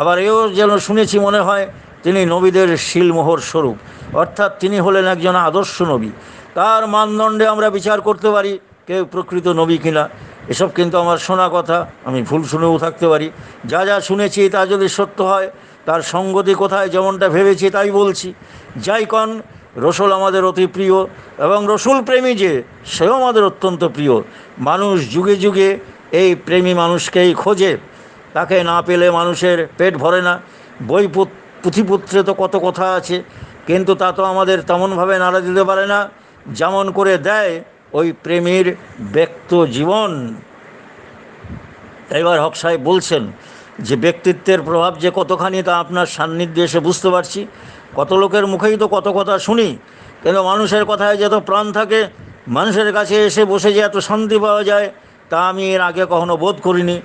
আবার এও যেন শুনেছি মনে হয় তিনি নবীদের শিলমোহর স্বরূপ, অর্থাৎ তিনি হলেন একজন আদর্শ নবী। তার মানদণ্ডে আমরা বিচার করতে পারি কেউ প্রকৃত নবী কিনা। এসব কিন্তু আমার শোনা কথা, আমি ভুল শুনেও থাকতে পারি। যা যা শুনেছি তা যদি সত্য হয়, তার সঙ্গতি কোথায় যেমনটা ভেবেছি তাই বলছি। যাই কন, রসুল আমাদের অতি প্রিয় এবং রসুল প্রেমী যে, সেও আমাদের অত্যন্ত প্রিয়। মানুষ যুগে যুগে এই প্রেমী মানুষকেই খোঁজে, তাকে না পেলে মানুষের পেট ভরে না। বই পুঁথিপুত্রে তো কত কথা আছে, কিন্তু তা তো আমাদের তেমনভাবে নাড়া দিতে পারে না যেমন করে দেয় ওই প্রেমীর ব্যক্ত জীবন। এবার হক সাহেব বলছেন যে ব্যক্তিত্বের প্রভাব যে কতখানি তা আপনার সান্নিধ্যে এসে বুঝতে পারছি। কত লোকের মুখেই তো কত কথা শুনি, কিন্তু মানুষের কথায় যত প্রাণ থাকে, মানুষের কাছে এসে বসে যে এত শান্তি পাওয়া যায়, তা আমি এর আগে কখনো বোধ করিনি।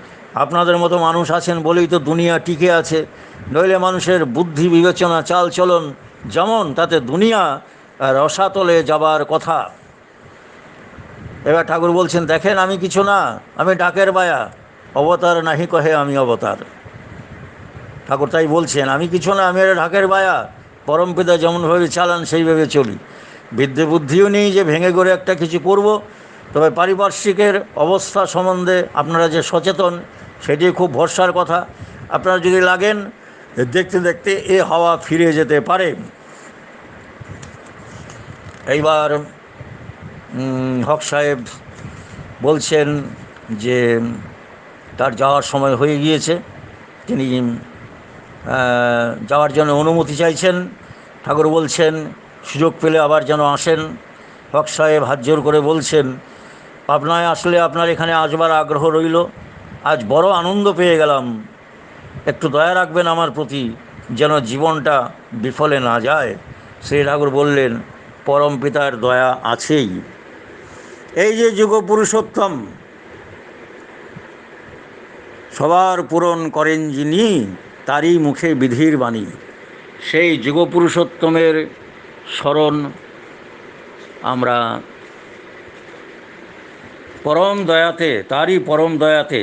আপনাদের মতো মানুষ আছেন বলেই তো দুনিয়া টিকে আছে, নইলে মানুষের বুদ্ধি বিবেচনা চাল চলন যেমন, তাতে দুনিয়া রসাতলে যাবার কথা। এবার ঠাকুর বলছেন দেখেন আমি কিছু না, আমি ডাকের বায়া, অবতার নাহি কহে আমি অবতার। ঠাকুর তাই বলছেন আমি কিছু না, আমি এটা ঢাকের বায়া, পরমপিতা যেমনভাবে চালান সেইভাবে চলি। বিদ্যে বুদ্ধিও নেই যে ভেঙে করে একটা কিছু করব। তবে পারিপার্শ্বিকের অবস্থা সম্বন্ধে আপনারা যে সচেতন, সেটি খুব ভরসার কথা। আপনারা যদি লাগেন, দেখতে দেখতে এ হাওয়া ফিরে যেতে পারে। এইবার হক সাহেব বলছেন যে তার যাওয়ার সময় হয়ে গিয়েছে, তিনি যাওয়ার জন্য অনুমতি চাইছেন। ঠাকুর বলছেন সুযোগ পেলে আবার যেন আসেন। হক সাহেব হাত জোর করে বলছেন, পাবনায় আসলে আপনার এখানে আসবার আগ্রহ রইল। আজ বড় আনন্দ পেয়ে গেলাম। একটু দয়া রাখবেন আমার প্রতি, যেন জীবনটা বিফলে না যায়। শ্রী ঠাকুর বললেন, পরম পিতার দয়া আছেই। এই যে যুগ পুরুষোত্তম, সবার পূরণ করেন যিনি, তারই মুখে বিধির বাণী। সেই যুগ পুরুষোত্তমের স্মরণ আমরা পরম দয়াতে, তারই পরম দয়াতে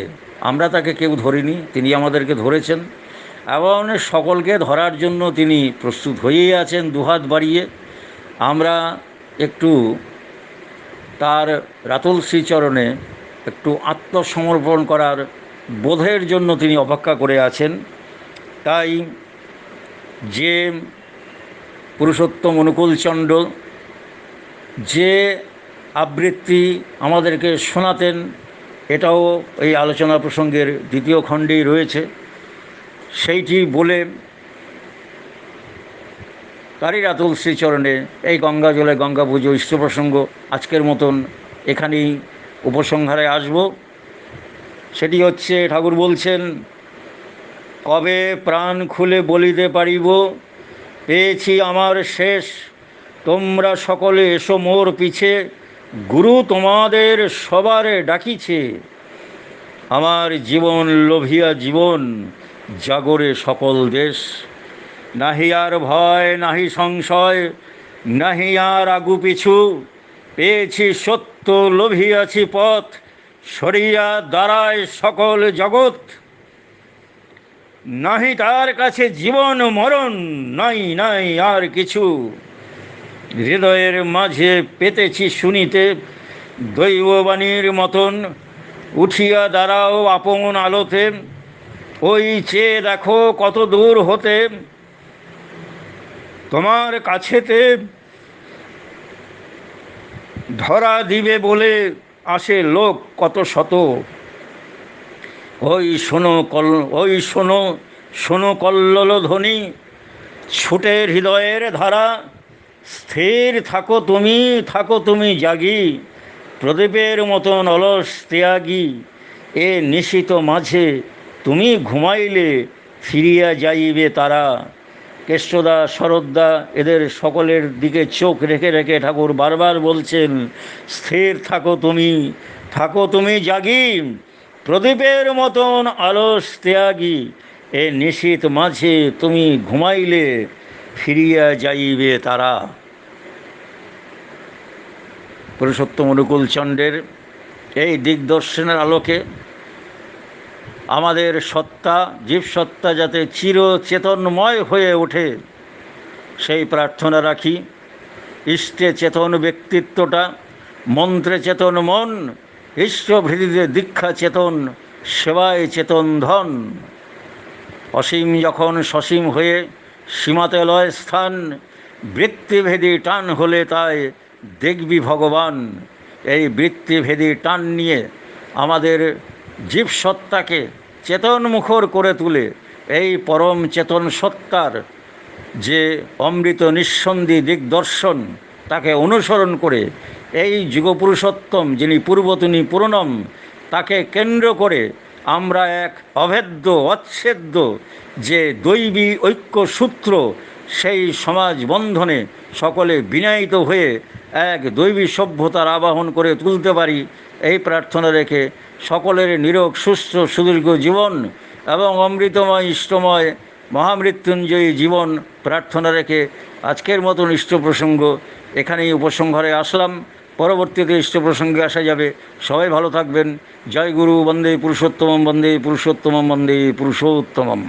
আমরা তাকে কেউ ধরিনি, তিনি আমাদেরকে ধরেছেন এবং সকলকে ধরার জন্য তিনি প্রস্তুত হয়েই আছেন দুহাত বাড়িয়ে। আমরা একটু তার রাতুল শ্রীচরণে একটু আত্মসমর্পণ করার বোধের জন্য তিনি অপেক্ষা করে আছেন। তাই যে পুরুষোত্তম অনুকূলচন্দ্র যে আবৃত্তি আমাদেরকে শোনাতেন, এটাও এই আলোচনা প্রসঙ্গের দ্বিতীয় খণ্ডেই রয়েছে। সেইটি বলে তারই রাতুল শ্রীচরণে এই গঙ্গা জলে গঙ্গা পুজো ইষ্ট প্রসঙ্গ আজকের মতন এখানেই উপসংহারে আসব। সেটি হচ্ছে, ঠাকুর বলছেন, কবে প্রাণ খুলে বলিতে পারিব, পেয়েছি আমার শেষ, তোমরা সকলে এসো মোর পিছে, গুরু তোমাদের সবারে ডাকিছে, আমার জীবন লোভিয়া জীবন, জাগরে সকল দেশ। নাহি আর ভয়, নাহি সংশয়, নাহি আর আগু পিছু, পেয়েছি সত্য, লোভিয়াছি পথ, সরিয়া দাঁড়ায় সকল জগৎ। নাহি তার কাছে জীবন মরণ, নাই নাই আর কিছু, হৃদয়ের মাঝে পেতেছি শুনিতে দৈববাণীর মতন, উঠিয়া দাঁড়াও আপন আলোতে, ওই চেয়ে দেখো কত দূর হতে, তোমার কাছেতে ধরা দিবে বলে আসে লোক কত শত। ওই শোনো শোনো কল্লোল ধ্বনি, ছুটে হৃদয়ের ধারা, স্থির থাকো তুমি জাগি, প্রদীপের মতন অলস ত্যাগী, এ নিশিত মাঝে তুমি ঘুমাইলে ফিরিয়া যাইবে তারা। কেষ্টদা, শরৎদা, এদের সকলের দিকে চোখ রেখে রেখে ঠাকুর বারবার বলছেন, স্থির থাকো তুমি জাগি, প্রদীপের মতন অলস ত্যাগী, এ নিশীত মাঝে তুমি ঘুমাইলে ফিরিয়া যাইবে তারা। পুরুষোত্তম অনুকূলচন্দ্রের এই দিগদর্শনের আলোকে আমাদের সত্তা, জীবসত্তা যাতে চিরচেতনময় হয়ে ওঠে, সেই প্রার্থনা রাখি। ইষ্টে চেতন ব্যক্তিত্বটা, মন্ত্রে চেতন মন, ইষ্টভৃতিতে দীক্ষা চেতন, সেবায় চেতন ধন। অসীম যখন সসীম হয়ে সীমাতে লয় স্থান, বৃত্তিভেদী টান হলে তাই দেখবি ভগবান। এই বৃত্তিভেদী টান নিয়ে আমাদের জীবসত্তাকে চেতন মুখর করে তুলে এই পরম চেতন সত্তার যে অমৃত নিঃসন্দি দিগদর্শন, তাকে অনুসরণ করে এই যুগপুরুষোত্তম যিনি পূর্ব তিনি পুরনম, তাকে কেন্দ্র করে আমরা এক অভেদ্য অচ্ছেদ্য যে দৈবী ঐক্যসূত্র, সেই সমাজ বন্ধনে সকলে বিনায়িত হয়ে এক দৈবী সভ্যতার আবাহন করে তুলতে পারি, এই প্রার্থনা রেখে সকলের নিরোগ সুস্থ সুদীর্ঘ জীবন এবং অমৃতময় ইষ্টময় মহামৃত্যুঞ্জয়ী জীবন প্রার্থনা রেখে আজকের মতন ইষ্ট প্রসঙ্গ এখানেই উপসংহারে আসলাম। পরবর্তীতে ইষ্ট প্রসঙ্গে আসা যাবে। সবাই ভালো থাকবেন। জয় গুরু। বন্দে পুরুষোত্তমম, বন্দে পুরুষোত্তমম, বন্দে পুরুষোত্তমম।